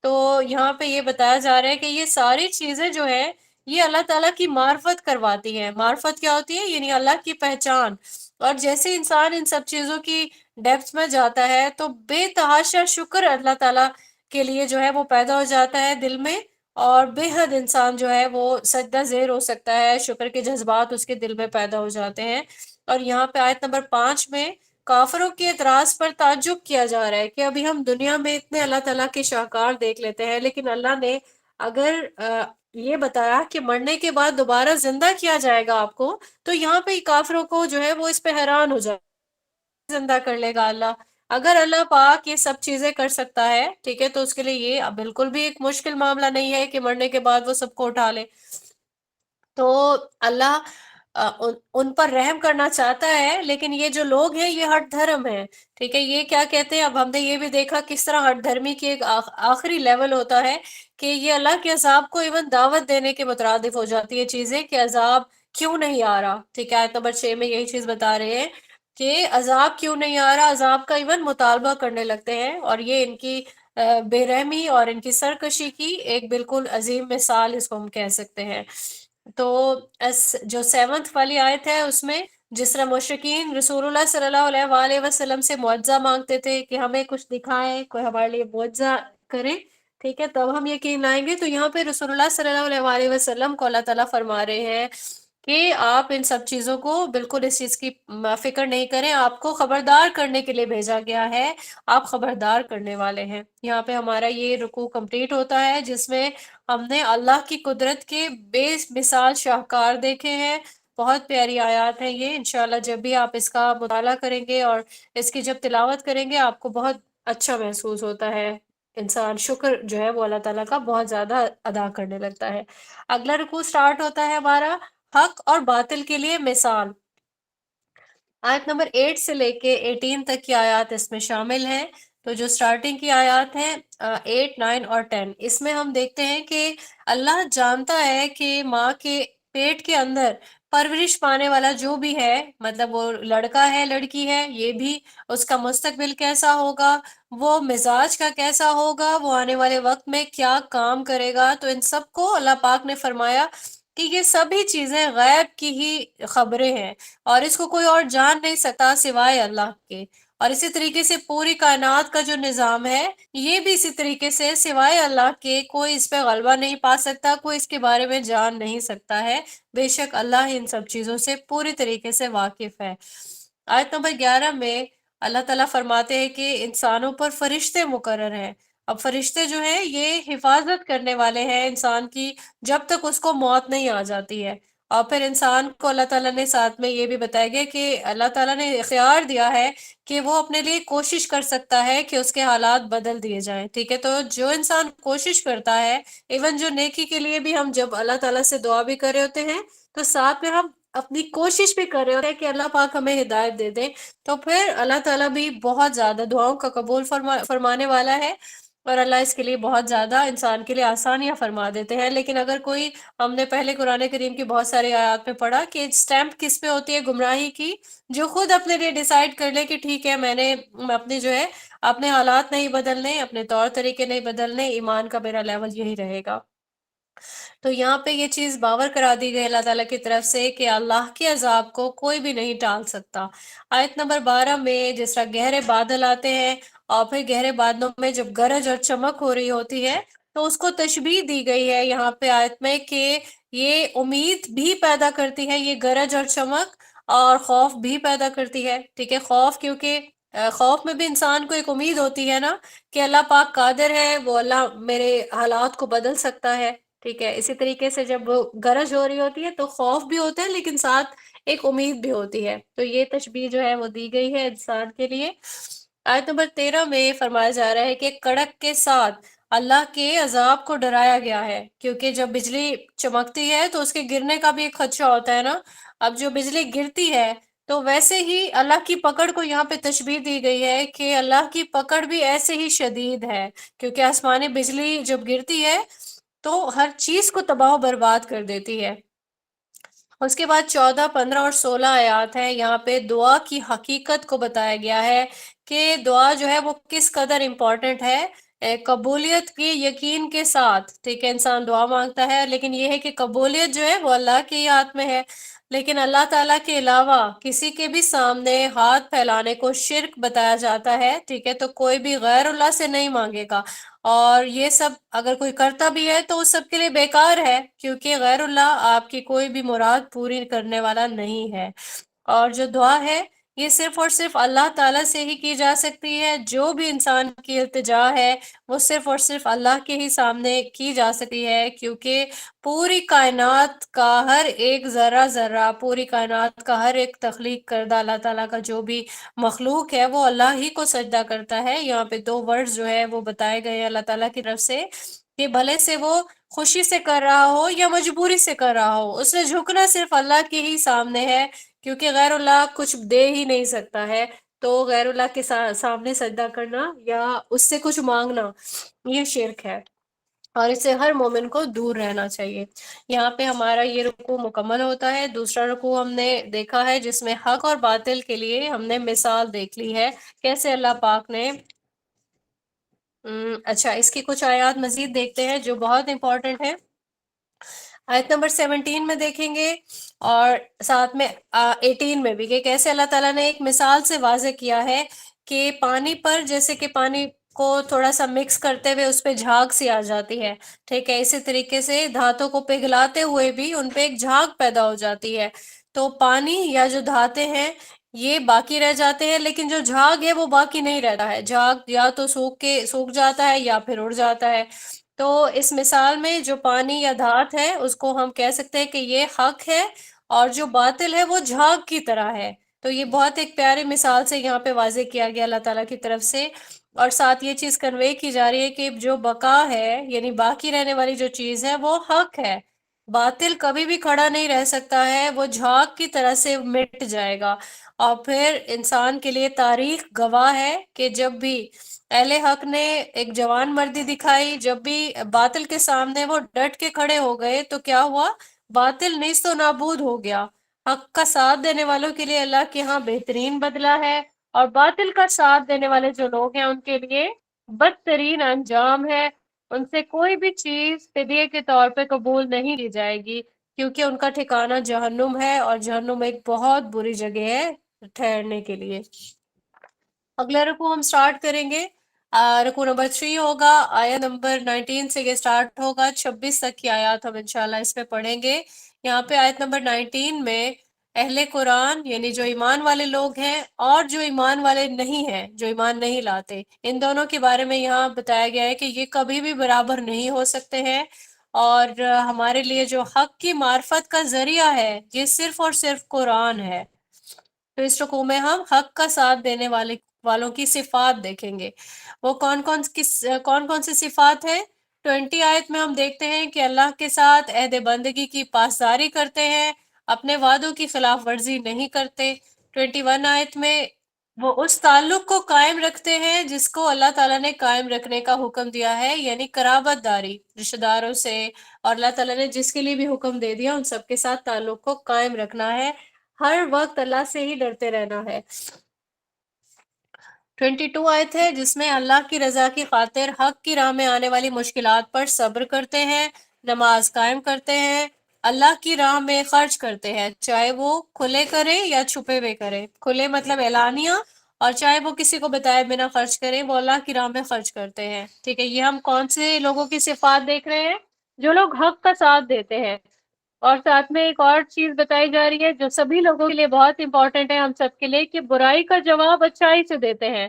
B: تو یہاں پہ یہ بتایا جا رہا ہے کہ یہ ساری چیزیں جو ہے یہ اللہ تعالیٰ کی معرفت کرواتی ہیں۔ معرفت کیا ہوتی ہے؟ یعنی اللہ کی پہچان۔ اور جیسے انسان ان سب چیزوں کی ڈیپتھ میں جاتا ہے تو بے تحاشا شکر اللہ تعالیٰ کے لیے جو ہے وہ پیدا ہو جاتا ہے دل میں، اور بے حد انسان جو ہے وہ سجدہ زیر ہو سکتا ہے، شکر کے جذبات اس کے دل میں پیدا ہو جاتے ہیں۔ اور یہاں پہ آیت نمبر 5 میں کافروں کے اعتراض پر تعجب کیا جا رہا ہے کہ ابھی ہم دنیا میں اتنے اللہ تعالیٰ کے شاہکار دیکھ لیتے ہیں، لیکن اللہ نے اگر یہ بتایا کہ مرنے کے بعد دوبارہ زندہ کیا جائے گا آپ کو، تو یہاں پہ کافروں کو جو ہے وہ اس پہ حیران ہو جائے، زندہ کر لے گا اللہ؟ اگر اللہ پاک یہ سب چیزیں کر سکتا ہے، ٹھیک ہے، تو اس کے لیے یہ بالکل بھی ایک مشکل معاملہ نہیں ہے کہ مرنے کے بعد وہ سب کو اٹھا لے۔ تو اللہ ان پر رحم کرنا چاہتا ہے، لیکن یہ جو لوگ ہیں یہ ہٹ دھرم ہیں، ٹھیک ہے، یہ کیا کہتے ہیں؟ اب ہم نے یہ بھی دیکھا کس طرح ہٹ دھرمی کی ایک آخری لیول ہوتا ہے کہ یہ اللہ کے عذاب کو ایون دعوت دینے کے مترادف ہو جاتی ہے چیزیں، کہ عذاب کیوں نہیں آ رہا، ٹھیک ہے، آیت نمبر 6 میں یہی چیز بتا رہے ہیں کہ عذاب کیوں نہیں آ رہا، عذاب کا ایون مطالبہ کرنے لگتے ہیں، اور یہ ان کی بے رحمی اور ان کی سرکشی کی ایک بالکل عظیم مثال اس کو ہم کہہ سکتے ہیں۔ تو جو 7 والی آیت ہے اس میں جس طرح مشرکین رسول اللہ صلی اللہ علیہ وآلہ وسلم سے معجزہ مانگتے تھے کہ ہمیں کچھ دکھائیں، کوئی ہمارے لیے معجزہ کرے، ٹھیک ہے، تب ہم یقین لائیں گے۔ تو یہاں پہ رسول اللہ صلی اللہ علیہ وآلہ وسلم کو اللہ تعالیٰ فرما رہے ہیں کہ آپ ان سب چیزوں کو بالکل اس چیز کی فکر نہیں کریں، آپ کو خبردار کرنے کے لیے بھیجا گیا ہے، آپ خبردار کرنے والے ہیں۔ یہاں پہ ہمارا یہ رکوع کمپلیٹ ہوتا ہے جس میں ہم نے اللہ کی قدرت کے بے مثال شاہکار دیکھے ہیں۔ بہت پیاری آیات ہیں یہ، انشاءاللہ جب بھی آپ اس کا مطالعہ کریں گے اور اس کی جب تلاوت کریں گے آپ کو بہت اچھا محسوس ہوتا ہے، انسان شکر جو ہے وہ اللہ تعالیٰ کا بہت زیادہ ادا کرنے لگتا ہے۔ اگلا رکوع سٹارٹ ہوتا ہے ہمارا حق اور باطل کے لیے مثال۔ آیت نمبر 8 سے لے کے 18 تک کی آیات اس میں شامل ہیں۔ تو جو سٹارٹنگ کی آیات ہیں 8، 9 اور 10، اس میں ہم دیکھتے ہیں کہ اللہ جانتا ہے کہ ماں کے پیٹ کے اندر پرورش پانے والا جو بھی ہے، مطلب وہ لڑکا ہے لڑکی ہے، یہ بھی اس کا مستقبل کیسا ہوگا، وہ مزاج کا کیسا ہوگا، وہ آنے والے وقت میں کیا کام کرے گا، تو ان سب کو اللہ پاک نے فرمایا کہ یہ سبھی چیزیں غیب کی ہی خبریں ہیں اور اس کو کوئی اور جان نہیں سکتا سوائے اللہ کے۔ اور اسی طریقے سے پوری کائنات کا جو نظام ہے یہ بھی اسی طریقے سے سوائے اللہ کے کوئی اس پہ غلبہ نہیں پا سکتا، کوئی اس کے بارے میں جان نہیں سکتا ہے، بے شک اللہ ان سب چیزوں سے پوری طریقے سے واقف ہے۔ آیت نمبر 11 میں اللہ تعالیٰ فرماتے ہیں کہ انسانوں پر فرشتے مقرر ہیں۔ اب فرشتے جو ہیں یہ حفاظت کرنے والے ہیں انسان کی جب تک اس کو موت نہیں آ جاتی ہے۔ اور پھر انسان کو اللہ تعالیٰ نے ساتھ میں یہ بھی بتایا گیا کہ اللہ تعالیٰ نے اختیار دیا ہے کہ وہ اپنے لیے کوشش کر سکتا ہے کہ اس کے حالات بدل دیے جائیں، ٹھیک ہے۔ تو جو انسان کوشش کرتا ہے، ایون جو نیکی کے لیے بھی ہم جب اللہ تعالیٰ سے دعا بھی کر رہے ہوتے ہیں تو ساتھ میں ہم اپنی کوشش بھی کر رہے ہوتے ہیں کہ اللہ پاک ہمیں ہدایت دے دیں، تو پھر اللہ تعالیٰ بھی بہت زیادہ دعاؤں کا قبول فرمانے والا ہے اور اللہ اس کے لیے بہت زیادہ انسان کے لیے آسانیاں فرما دیتے ہیں۔ لیکن اگر کوئی، ہم نے پہلے قرآن کریم کی بہت ساری آیات میں پڑھا کہ اسٹیمپ کس پہ ہوتی ہے گمراہی کی، جو خود اپنے لیے ڈیسائیڈ کر لے کہ ٹھیک ہے میں نے اپنی جو ہے اپنے حالات نہیں بدلنے، اپنے طور طریقے نہیں بدلنے، ایمان کا میرا لیول یہی رہے گا۔ تو یہاں پہ یہ چیز باور کرا دی گئی اللہ تعالیٰ کی طرف سے کہ اللہ کے عذاب کو کوئی بھی نہیں ٹال سکتا۔ آیت نمبر 12 میں جس طرح گہرے بادل آتے ہیں اور پھر گہرے بادلوں میں جب گرج اور چمک ہو رہی ہوتی ہے تو اس کو تشبیہ دی گئی ہے یہاں پہ آیت میں کہ یہ امید بھی پیدا کرتی ہے، یہ گرج اور چمک، اور خوف بھی پیدا کرتی ہے، ٹھیک ہے۔ خوف کیونکہ خوف میں بھی انسان کو ایک امید ہوتی ہے نا کہ اللہ پاک قادر ہے، وہ اللہ میرے حالات کو بدل سکتا ہے، ٹھیک ہے۔ اسی طریقے سے جب وہ گرج ہو رہی ہوتی ہے تو خوف بھی ہوتا ہے لیکن ساتھ ایک امید بھی ہوتی ہے، تو یہ تشبیہ جو ہے وہ دی گئی ہے انسان کے لیے۔ آیت نمبر 13 میں فرمایا جا رہا ہے کہ کڑک کے ساتھ اللہ کے عذاب کو ڈرایا گیا ہے، کیونکہ جب بجلی چمکتی ہے تو اس کے گرنے کا بھی ایک خدشہ ہوتا ہے نا۔ اب جو بجلی گرتی ہے تو ویسے ہی اللہ کی پکڑ کو یہاں پہ تشبیہ دی گئی ہے کہ اللہ کی پکڑ بھی ایسے ہی شدید ہے، کیونکہ آسمانی بجلی جب گرتی ہے تو ہر چیز کو تباہ و برباد کر دیتی ہے۔ اس کے بعد 14، 15 اور 16 آیات ہیں، یہاں پہ دعا کی حقیقت کو بتایا گیا ہے کہ دعا جو ہے وہ کس قدر امپورٹنٹ ہے۔ قبولیت کی یقین کے ساتھ، ٹھیک ہے، انسان دعا مانگتا ہے لیکن یہ ہے کہ قبولیت جو ہے وہ اللہ کے ہی ہاتھ میں ہے۔ لیکن اللہ تعالیٰ کے علاوہ کسی کے بھی سامنے ہاتھ پھیلانے کو شرک بتایا جاتا ہے، ٹھیک ہے، تو کوئی بھی غیر اللہ سے نہیں مانگے گا، اور یہ سب اگر کوئی کرتا بھی ہے تو اس سب کے لیے بیکار ہے، کیونکہ غیر اللہ آپ کی کوئی بھی مراد پوری کرنے والا نہیں ہے۔ اور جو دعا ہے یہ صرف اور صرف اللہ تعالیٰ سے ہی کی جا سکتی ہے، جو بھی انسان کی التجا ہے وہ صرف اور صرف اللہ کے ہی سامنے کی جا سکتی ہے، کیونکہ پوری کائنات کا ہر ایک ذرہ ذرہ، پوری کائنات کا ہر ایک تخلیق کردہ اللہ تعالیٰ کا جو بھی مخلوق ہے وہ اللہ ہی کو سجدہ کرتا ہے۔ یہاں پہ 2 ورڈز جو ہے وہ بتائے گئے ہیں اللہ تعالیٰ کی طرف سے کہ بھلے سے وہ خوشی سے کر رہا ہو یا مجبوری سے کر رہا ہو، اس نے جھکنا صرف اللہ کے ہی سامنے ہے، کیونکہ غیر اللہ کچھ دے ہی نہیں سکتا ہے۔ تو غیر اللہ کے سامنے سجدہ کرنا یا اس سے کچھ مانگنا یہ شرک ہے، اور اس سے ہر مومن کو دور رہنا چاہیے۔ یہاں پہ ہمارا یہ رکوع مکمل ہوتا ہے۔ دوسرا رکوع ہم نے دیکھا ہے جس میں حق اور باطل کے لیے ہم نے مثال دیکھ لی ہے، کیسے اللہ پاک نے اچھا اس کی کچھ آیات مزید دیکھتے ہیں جو بہت امپورٹنٹ ہے۔ آیت نمبر 17 میں دیکھیں گے اور ساتھ میں 18 میں بھی کہ کیسے اللہ تعالیٰ نے ایک مثال سے واضح کیا ہے کہ پانی پر جیسے کہ پانی کو تھوڑا سا مکس کرتے ہوئے اس پہ جھاگ سی آ جاتی ہے، ٹھیک ہے، اسی طریقے سے دھاتوں کو پگھلاتے ہوئے بھی ان پہ ایک جھاگ پیدا ہو جاتی ہے. تو پانی یا جو دھاتے ہیں یہ باقی رہ جاتے ہیں، لیکن جو جھاگ ہے وہ باقی نہیں رہتا ہے. جھاگ یا تو سوکھ جاتا ہے یا پھر اڑ جاتا ہے. تو اس مثال میں جو پانی یا دھات ہے اس کو ہم کہہ سکتے ہیں کہ یہ حق ہے، اور جو باطل ہے وہ جھاگ کی طرح ہے. تو یہ بہت ایک پیاری مثال سے یہاں پہ واضح کیا گیا اللہ تعالیٰ کی طرف سے، اور ساتھ یہ چیز کنوے کی جا رہی ہے کہ جو بقا ہے یعنی باقی رہنے والی جو چیز ہے وہ حق ہے. باطل کبھی بھی کھڑا نہیں رہ سکتا ہے، وہ جھاگ کی طرح سے مٹ جائے گا. اور پھر انسان کے لیے تاریخ گواہ ہے کہ جب بھی اہل حق نے ایک جوان مردی دکھائی، جب بھی باطل کے سامنے وہ ڈٹ کے کھڑے ہو گئے تو کیا ہوا؟ باطل نیست و نابود ہو گیا. حق کا ساتھ دینے والوں کے لیے اللہ کے ہاں بہترین بدلہ ہے، اور باطل کا ساتھ دینے والے جو لوگ ہیں ان کے لیے بدترین انجام ہے. ان سے کوئی بھی چیز فدیے کے طور پہ قبول نہیں کی جائے گی، کیونکہ ان کا ٹھکانہ جہنم ہے، اور جہنم ایک بہت بری جگہ ہے ٹھہرنے کے لیے. اگلا رکوع ہم سٹارٹ کریں گے. رکوع نمبر 3 ہوگا، آیت نمبر 19 سے یہ سٹارٹ ہوگا، 26 تک کی آیات ہم انشاءاللہ اس میں پڑھیں گے. یہاں پہ آیت نمبر 19 میں اہل قرآن یعنی جو ایمان والے لوگ ہیں اور جو ایمان والے نہیں ہیں، جو ایمان نہیں لاتے، ان دونوں کے بارے میں یہاں بتایا گیا ہے کہ یہ کبھی بھی برابر نہیں ہو سکتے ہیں. اور ہمارے لیے جو حق کی معرفت کا ذریعہ ہے یہ صرف اور صرف قرآن ہے. تو اس رکوع میں ہم حق کا ساتھ دینے والوں کی صفات دیکھیں گے. وہ کون کون سی صفات ہیں؟ 20 آیت میں ہم دیکھتے ہیں کہ اللہ کے ساتھ عہد بندگی کی پاسداری کرتے ہیں، اپنے وعدوں کی خلاف ورزی نہیں کرتے. 21 آیت میں وہ اس تعلق کو قائم رکھتے ہیں جس کو اللہ تعالیٰ نے قائم رکھنے کا حکم دیا ہے، یعنی قرابت داری رشتہ داروں سے، اور اللہ تعالیٰ نے جس کے لیے بھی حکم دے دیا ان سب کے ساتھ تعلق کو قائم رکھنا ہے، ہر وقت اللہ سے ہی ڈرتے رہنا ہے. 22 آیت ہے جس میں اللہ کی رضا کی خاطر حق کی راہ میں آنے والی مشکلات پر صبر کرتے ہیں، نماز قائم کرتے ہیں، اللہ کی راہ میں خرچ کرتے ہیں، چاہے وہ کھلے کرے یا چھپے ہوئے کرے. کھلے مطلب اعلانیہ، اور چاہے وہ کسی کو بتائے بنا خرچ کرے، وہ اللہ کی راہ میں خرچ کرتے ہیں. ٹھیک ہے، یہ ہم کون سے لوگوں کی صفات دیکھ رہے ہیں؟ جو لوگ حق کا ساتھ دیتے ہیں. اور ساتھ میں ایک اور چیز بتائی جا رہی ہے جو سبھی لوگوں کے لیے بہت امپورٹنٹ ہے، ہم سب کے لیے، کہ برائی کا جواب اچھائی سے دیتے ہیں.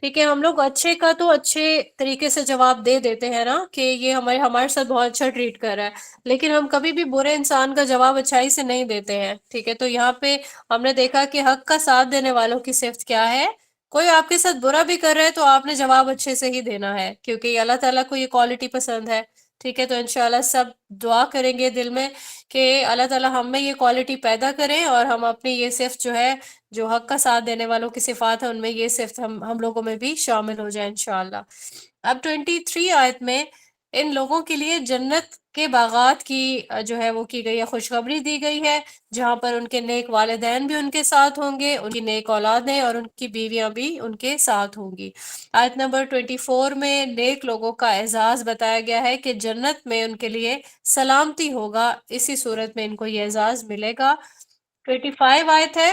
B: ٹھیک ہے، ہم لوگ اچھے کا تو اچھے طریقے سے جواب دے دیتے ہیں نا، کہ یہ ہمارے ساتھ بہت اچھا ٹریٹ کر رہا ہے، لیکن ہم کبھی بھی برے انسان کا جواب اچھائی سے نہیں دیتے ہیں. ٹھیک ہے، تو یہاں پہ ہم نے دیکھا کہ حق کا ساتھ دینے والوں کی صفت کیا ہے. کوئی آپ کے ساتھ برا بھی کر رہا ہے تو آپ نے جواب اچھے سے ہی دینا ہے، کیونکہ اللہ تعالیٰ کو یہ کوالٹی پسند ہے. ٹھیک ہے، تو انشاءاللہ سب دعا کریں گے دل میں کہ اللہ تعالیٰ ہم میں یہ کوالٹی پیدا کریں، اور ہم اپنی یہ صفت جو ہے، جو حق کا ساتھ دینے والوں کی صفات ہے، ان میں یہ صفت ہم لوگوں میں بھی شامل ہو جائے انشاءاللہ. اب 23 آیت میں ان لوگوں کے لیے جنت کے باغات کی جو ہے وہ کی گئی ہے، خوشخبری دی گئی ہے، جہاں پر ان کے نیک والدین بھی ان کے ساتھ ہوں گے، ان کی نیک اولادیں اور ان کی بیویاں بھی ان کے ساتھ ہوں گی. آیت نمبر 24 میں نیک لوگوں کا اعزاز بتایا گیا ہے کہ جنت میں ان کے لیے سلامتی ہوگا، اسی صورت میں ان کو یہ اعزاز ملے گا. 25 آیت ہے.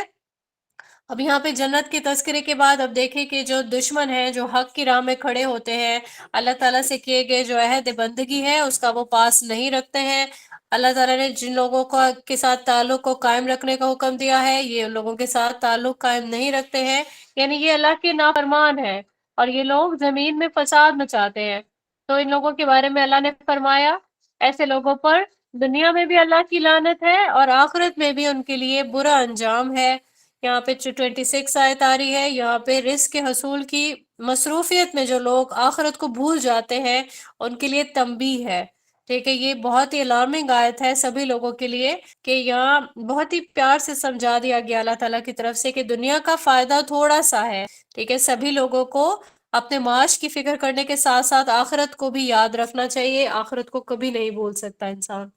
B: اب یہاں پہ جنت کے تذکرے کے بعد اب دیکھیں کہ جو دشمن ہیں، جو حق کی راہ میں کھڑے ہوتے ہیں، اللہ تعالیٰ سے کیے گئے جو عہد بندگی ہے اس کا وہ پاس نہیں رکھتے ہیں. اللہ تعالیٰ نے جن لوگوں کے ساتھ تعلق کو قائم رکھنے کا حکم دیا ہے، یہ ان لوگوں کے ساتھ تعلق قائم نہیں رکھتے ہیں، یعنی یہ اللہ کے نافرمان ہے، اور یہ لوگ زمین میں فساد مچاتے ہیں. تو ان لوگوں کے بارے میں اللہ نے فرمایا ایسے لوگوں پر دنیا میں بھی اللہ کی لعنت ہے اور آخرت میں بھی ان کے لیے برا انجام ہے. یہاں پہ 26 آیت آ رہی ہے، یہاں پہ رزق کے حصول کی مصروفیت میں جو لوگ آخرت کو بھول جاتے ہیں ان کے لیے تنبیہ ہے. ٹھیک ہے، یہ بہت ہی الارمنگ آیت ہے سبھی لوگوں کے لیے، کہ یہاں بہت ہی پیار سے سمجھا دیا گیا اللہ تعالیٰ کی طرف سے کہ دنیا کا فائدہ تھوڑا سا ہے. ٹھیک ہے، سبھی لوگوں کو اپنے معاش کی فکر کرنے کے ساتھ ساتھ آخرت کو بھی یاد رکھنا چاہیے، آخرت کو کبھی نہیں بھول سکتا انسان.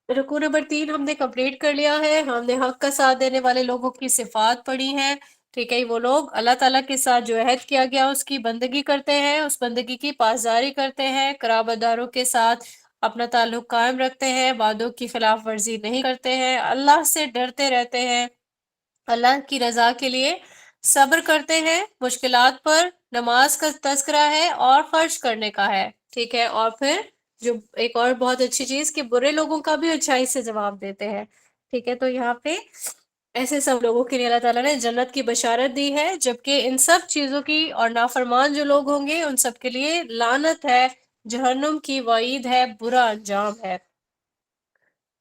B: رکوع نمبر 3 ہم نے کمپلیٹ کر لیا ہے، ہم نے حق کا ساتھ دینے والے لوگوں کی صفات پڑھی ہیں. ٹھیک ہے، وہ لوگ اللہ تعالیٰ کے ساتھ جو عہد کیا گیا اس کی بندگی کرتے ہیں، اس بندگی کی پاسداری کرتے ہیں، قرابت داروں کے ساتھ اپنا تعلق قائم رکھتے ہیں، وعدوں کی خلاف ورزی نہیں کرتے ہیں، اللہ سے ڈرتے رہتے ہیں، اللہ کی رضا کے لیے صبر کرتے ہیں، مشکلات پر نماز کا تذکرہ ہے اور خرچ کرنے کا ہے، ٹھیک ہے۔ اور پھر جو ایک اور بہت اچھی چیز کہ برے لوگوں کا بھی اچھائی سے جواب دیتے ہیں، ٹھیک ہے۔ تو یہاں پہ ایسے سب لوگوں کے لیے اللہ تعالیٰ نے جنت کی بشارت دی ہے، جبکہ ان سب چیزوں کی اور نافرمان جو لوگ ہوں گے ان سب کے لیے لعنت ہے، جہنم کی وعید ہے، برا انجام ہے۔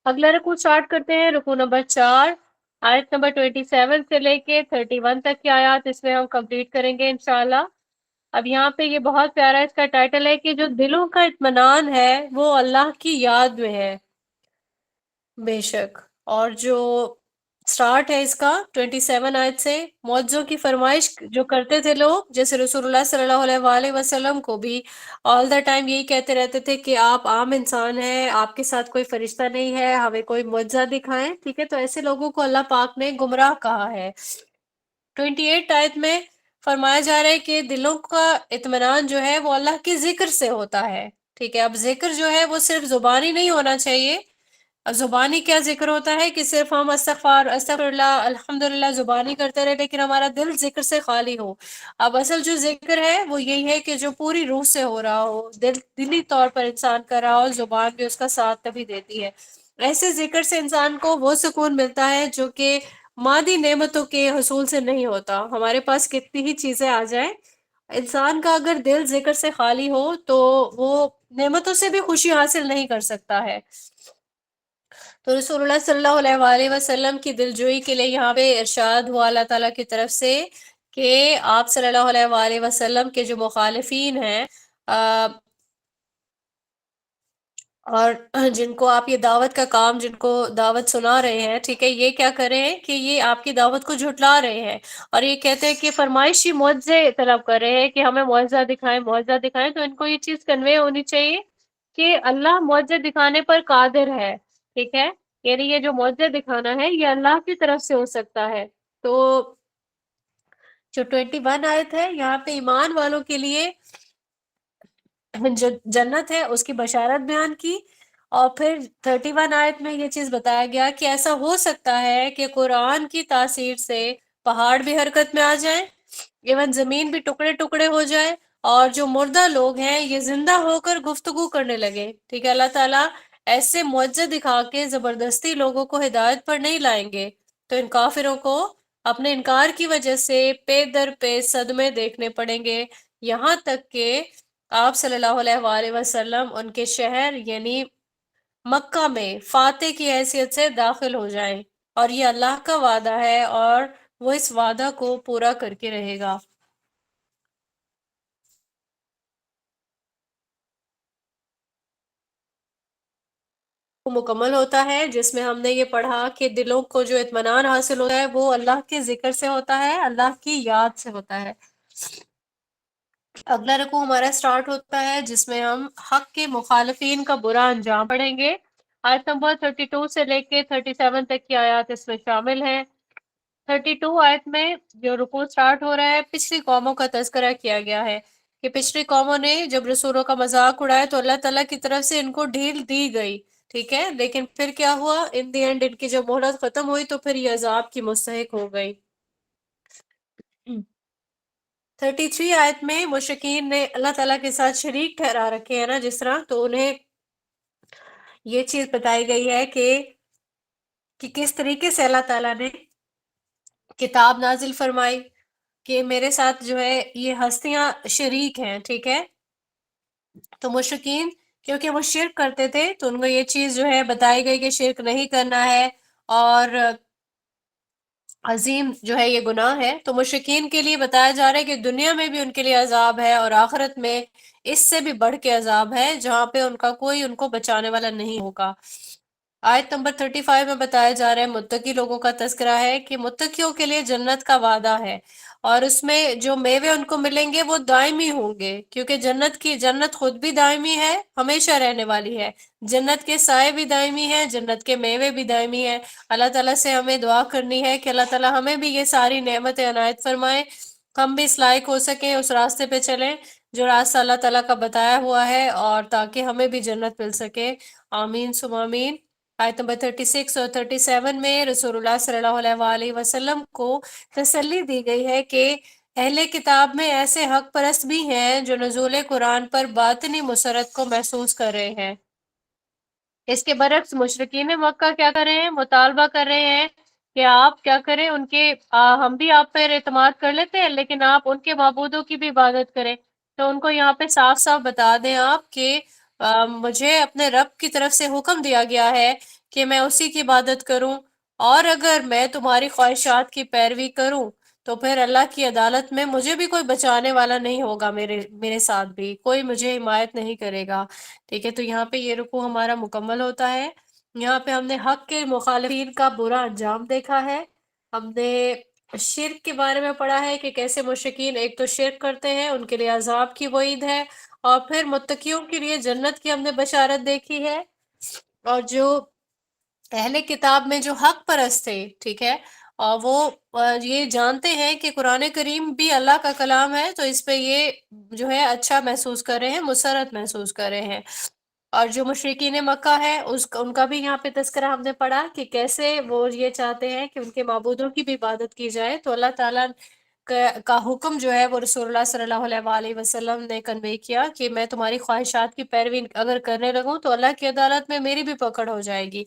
B: اگلا رکوع سٹارٹ کرتے ہیں، رکوع نمبر 4، آیت نمبر 27 سے لے کے 31 تک کی آیات اس میں ہم کمپلیٹ کریں گے انشاءاللہ۔ اب یہاں پہ یہ بہت پیارا اس کا ٹائٹل ہے کہ جو دلوں کا اطمینان ہے وہ اللہ کی یاد میں ہے، بے شک۔ اور جو سٹارٹ ہے اس کا 27 آیت سے، معجزوں کی فرمائش جو کرتے تھے لوگ، جیسے رسول اللہ صلی اللہ علیہ وآلہ وسلم کو بھی آل دا ٹائم یہی کہتے رہتے تھے کہ آپ عام انسان ہیں، آپ کے ساتھ کوئی فرشتہ نہیں ہے، ہمیں کوئی معجزہ دکھائیں، ٹھیک ہے۔ تو ایسے لوگوں کو اللہ پاک نے گمراہ کہا ہے۔ 28 آیت میں فرمایا جا رہا ہے کہ دلوں کا اطمینان جو ہے وہ اللہ کے ذکر سے ہوتا ہے، ٹھیک ہے۔ اب ذکر جو ہے وہ صرف زبانی نہیں ہونا چاہیے۔ اب زبانی کیا ذکر ہوتا ہے کہ صرف ہم استغفار استغفر اللہ الحمدللہ زبانی کرتے رہے لیکن ہمارا دل ذکر سے خالی ہو۔ اب اصل جو ذکر ہے وہ یہی ہے کہ جو پوری روح سے ہو رہا ہو، دلی طور پر انسان کر رہا ہو، زبان بھی اس کا ساتھ تبھی دیتی ہے۔ ایسے ذکر سے انسان کو وہ سکون ملتا ہے جو کہ مادی نعمتوں کے حصول سے نہیں ہوتا۔ ہمارے پاس کتنی ہی چیزیں آ جائیں، انسان کا اگر دل ذکر سے خالی ہو تو وہ نعمتوں سے بھی خوشی حاصل نہیں کر سکتا ہے۔ تو رسول اللہ صلی اللہ علیہ وآلہ وسلم کی دلجوئی کے لیے یہاں پہ ارشاد ہوا اللہ تعالیٰ کی طرف سے کہ آپ صلی اللہ علیہ وآلہ وسلم کے جو مخالفین ہیں اور جن کو آپ یہ دعوت کا کام، جن کو دعوت سنا رہے ہیں، ٹھیک ہے، یہ کیا کر رہے ہیں کہ یہ آپ کی دعوت کو جھٹلا رہے ہیں اور یہ کہتے ہیں کہ فرمائشی معجزے طلب کر رہے ہیں کہ ہمیں معجزہ دکھائیں، معجزہ دکھائیں۔ تو ان کو یہ چیز کنوے ہونی چاہیے کہ اللہ معجزے دکھانے پر قادر ہے، ٹھیک ہے، یعنی یہ جو معجزے دکھانا ہے یہ اللہ کی طرف سے ہو سکتا ہے۔ تو جو 21 آیت ہے یہاں پہ ایمان والوں کے لیے جو جنت ہے اس کی بشارت بیان کی، اور پھر 31 آیت میں یہ چیز بتایا گیا کہ ایسا ہو سکتا ہے کہ قرآن کی تاثیر سے پہاڑ بھی حرکت میں آ جائیں، ایون زمین بھی ٹکڑے ٹکڑے ہو جائے، اور جو مردہ لوگ ہیں یہ زندہ ہو کر گفتگو کرنے لگے، ٹھیک ہے۔ اللہ تعالیٰ ایسے معجزے دکھا کے زبردستی لوگوں کو ہدایت پر نہیں لائیں گے، تو ان کافروں کو اپنے انکار کی وجہ سے پے در پہ صدمے دیکھنے پڑیں گے، یہاں تک کہ آپ صلی اللہ علیہ وآلہ وسلم ان کے شہر یعنی مکہ میں فاتح کی حیثیت سے داخل ہو جائیں، اور یہ اللہ کا وعدہ ہے اور وہ اس وعدہ کو پورا کر کے رہے گا۔ مکمل ہوتا ہے جس میں ہم نے یہ پڑھا کہ دلوں کو جو اطمینان حاصل ہوتا ہے وہ اللہ کے ذکر سے ہوتا ہے، اللہ کی یاد سے ہوتا ہے۔ اگلا رکوع ہمارا سٹارٹ ہوتا ہے جس میں ہم حق کے مخالفین کا برا انجام پڑھیں گے۔ آیت نمبر 32 سے لے کے 37 تک کی آیات اس میں شامل ہیں۔ 32 آیت میں جو رکوع سٹارٹ ہو رہا ہے پچھلی قوموں کا تذکرہ کیا گیا ہے کہ پچھلی قوموں نے جب رسولوں کا مذاق اڑایا تو اللہ تعالیٰ کی طرف سے ان کو ڈھیل دی گئی، ٹھیک ہے، لیکن پھر کیا ہوا، ان دی اینڈ ان کی جب مہلت ختم ہوئی تو پھر یہ عذاب کی مستحق ہو گئی۔ 33 آیت میں مشرکین نے اللہ تعالیٰ کے ساتھ شریک ٹھہرا رکھے ہیں نا جس طرح، تو انہیں یہ چیز بتائی گئی ہے کہ کس طریقے سے اللہ تعالیٰ نے کتاب نازل فرمائی کہ میرے ساتھ جو ہے یہ ہستیاں شریک ہیں، ٹھیک ہے۔ تو مشرکین کیونکہ وہ شرک کرتے تھے تو ان کو یہ چیز جو ہے بتائی گئی کہ شرک نہیں کرنا ہے اور عظیم جو ہے یہ گناہ ہے، تو مشرکین کے لیے بتایا جا رہا ہے کہ دنیا میں بھی ان کے لیے عذاب ہے اور آخرت میں اس سے بھی بڑھ کے عذاب ہے جہاں پہ ان کا کوئی ان کو بچانے والا نہیں ہوگا۔ آیت نمبر 35 میں بتایا جا رہا ہے متقی لوگوں کا تذکرہ ہے کہ متقیوں کے لیے جنت کا وعدہ ہے اور اس میں جو میوے ان کو ملیں گے وہ دائمی ہوں گے، کیونکہ جنت خود بھی دائمی ہے، ہمیشہ رہنے والی ہے، جنت کے سائے بھی دائمی ہیں، جنت کے میوے بھی دائمی ہیں۔ اللہ تعالیٰ سے ہمیں دعا کرنی ہے کہ اللہ تعالیٰ ہمیں بھی یہ ساری نعمتیں عنایت فرمائے، ہم بھی اس لائق ہو سکیں، اس راستے پہ چلیں جو راستہ اللہ تعالیٰ کا بتایا ہوا ہے، اور تاکہ ہمیں بھی جنت مل سکے۔ آمین ثم آمین۔ آیت نمبر 36 اور 37 میں رسول اللہ صلی اللہ علیہ وآلہ وسلم کو تسلی دی گئی ہے کہ اہل کتاب میں ایسے حق پرست بھی ہیں جو نزول قرآن پر باطنی مسرت کو محسوس کر رہے ہیں۔ اس کے برعکس مشرکین مکہ کیا کر رہے ہیں؟ مطالبہ کر رہے ہیں کہ آپ کیا کریں، ان کے ہم بھی آپ پر اعتماد کر لیتے ہیں لیکن آپ ان کے معبودوں کی بھی عبادت کریں۔ تو ان کو یہاں پہ صاف صاف بتا دیں آپ کہ مجھے اپنے رب کی طرف سے حکم دیا گیا ہے کہ میں اسی کی عبادت کروں، اور اگر میں تمہاری خواہشات کی پیروی کروں تو پھر اللہ کی عدالت میں مجھے بھی کوئی بچانے والا نہیں ہوگا، میرے ساتھ بھی کوئی مجھے حمایت نہیں کرے گا۔ ٹھیک ہے، تو یہاں پہ یہ رکوع ہمارا مکمل ہوتا ہے۔ یہاں پہ ہم نے حق کے مخالفین کا برا انجام دیکھا ہے، ہم نے شرک کے بارے میں پڑھا ہے کہ کیسے مشرکین ایک تو شرک کرتے ہیں، ان کے لیے عذاب کی وعید ہے، اور پھر متقیوں کے لیے جنت کی ہم نے بشارت دیکھی ہے۔ اور جو اہل کتاب میں جو حق پرست تھے، ٹھیک ہے، اور وہ یہ جانتے ہیں کہ قرآن کریم بھی اللہ کا کلام ہے، تو اس پہ یہ جو ہے اچھا محسوس کر رہے ہیں، مسرت محسوس کر رہے ہیں۔ اور جو مشرکین مکہ ہے ان کا بھی یہاں پہ تذکرہ ہم نے پڑھا کہ کیسے وہ یہ چاہتے ہیں کہ ان کے معبودوں کی بھی عبادت کی جائے، تو اللہ تعالیٰ کا حکم جو ہے وہ رسول اللہ صلی اللہ علیہ وآلہ وسلم نے کنوے کیا کہ میں تمہاری خواہشات کی پیروی اگر کرنے لگوں تو اللہ کی عدالت میں میری بھی پکڑ ہو جائے گی۔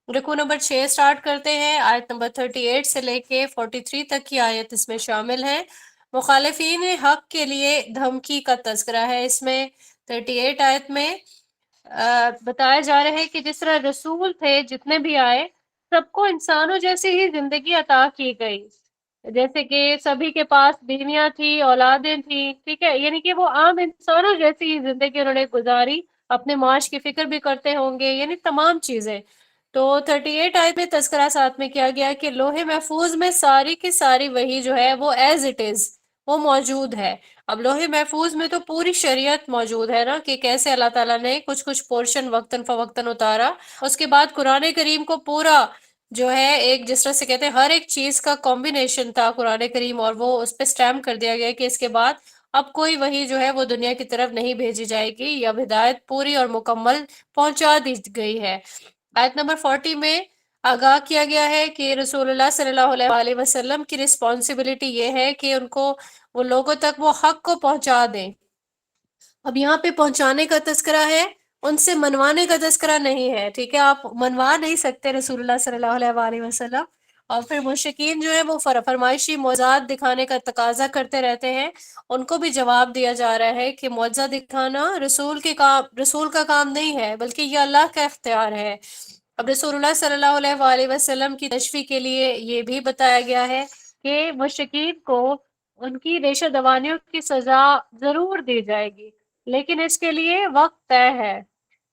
B: رکوع نمبر 6 سٹارٹ کرتے ہیں، آیت نمبر 38 سے لے کے 43 تک کی آیت اس میں شامل ہے۔ مخالفین حق کے لیے دھمکی کا تذکرہ ہے اس میں۔ 38 آیت میں بتایا جا رہا ہے کہ جس طرح رسول تھے جتنے بھی آئے، سب کو انسانوں جیسی ہی زندگی عطا کی گئی، جیسے کہ سبھی کے پاس بیویاں تھی، اولادیں تھیں، ٹھیک ہے، یعنی کہ وہ عام انسانوں جیسی ہی زندگی انہوں نے گزاری، اپنے معاش کی فکر بھی کرتے ہوں گے، یعنی تمام چیزیں۔ تو 38 آیت میں تذکرہ ساتھ میں کیا گیا کہ لوح محفوظ میں ساری کی ساری وہی جو ہے وہ ایز اٹ از وہ موجود ہے۔ اب لوح محفوظ میں تو پوری شریعت موجود ہے نا، کہ کیسے اللہ تعالیٰ نے کچھ کچھ پورشن وقتاً فوقتاً اتارا، اس کے بعد قرآن کریم کو پورا جو ہے ایک جس طرح سے کہتے ہیں ہر ایک چیز کا کمبینیشن تھا قرآن کریم، اور وہ اس پہ سٹیمپ کر دیا گیا کہ اس کے بعد اب کوئی وہی جو ہے وہ دنیا کی طرف نہیں بھیجی جائے گی، اب ہدایت پوری اور مکمل پہنچا دی گئی ہے۔ آیت نمبر 40 میں آگاہ کیا گیا ہے کہ رسول اللہ صلی اللہ علیہ وآلہ وسلم کی رسپانسبلٹی یہ ہے کہ ان کو وہ لوگوں تک وہ حق کو پہنچا دیں۔ اب یہاں پہ پہنچانے کا تذکرہ ہے، ان سے منوانے کا تذکرہ نہیں ہے، ٹھیک ہے، آپ منوا نہیں سکتے رسول اللہ صلی اللہ علیہ وآلہ وسلم۔ اور پھر مشرکین جو ہے وہ فرمائشی معجزات دکھانے کا تقاضا کرتے رہتے ہیں، ان کو بھی جواب دیا جا رہا ہے کہ معجزہ دکھانا رسول کا کام نہیں ہے، بلکہ یہ اللہ کا اختیار ہے۔ اب رسول اللہ صلی اللہ علیہ وآلہ وسلم کی تشفیع کے لیے یہ بھی بتایا گیا ہے کہ مشرکین کو ان کی ریشہ دوانیوں کی سزا ضرور دی جائے گی، لیکن اس کے لیے وقت طے ہے،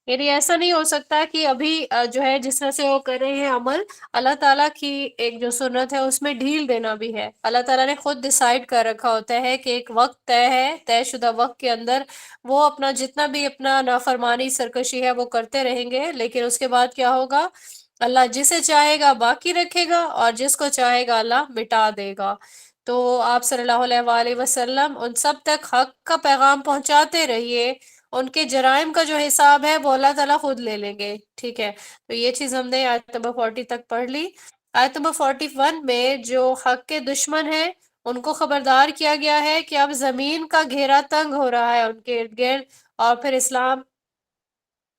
B: یعنی ایسا نہیں ہو سکتا کہ ابھی جو ہے جس طرح سے وہ کر رہے ہیں عمل، اللہ تعالیٰ کی ایک جو سنت ہے اس میں ڈھیل دینا بھی ہے۔ اللہ تعالیٰ نے خود ڈیسائیڈ کر رکھا ہوتا ہے کہ ایک وقت طے ہے، طے شدہ وقت کے اندر وہ اپنا جتنا بھی اپنا نافرمانی سرکشی ہے وہ کرتے رہیں گے، لیکن اس کے بعد کیا ہوگا؟ اللہ جسے چاہے گا باقی رکھے گا اور جس کو چاہے گا اللہ مٹا دے گا۔ تو آپ صلی اللہ علیہ وآلہ وسلم ان سب تک حق کا پیغام پہنچاتے رہیے، ان کے جرائم کا جو حساب ہے وہ اللہ تعالیٰ خود لے لیں گے، ٹھیک ہے۔ تو یہ چیز ہم نے آیت نمبر 40 تک پڑھ لی۔ آیت نمبر 41 میں جو حق کے دشمن ہیں ان کو خبردار کیا گیا ہے کہ اب زمین کا گھیرا تنگ ہو رہا ہے ان کے ارد گرد، اور پھر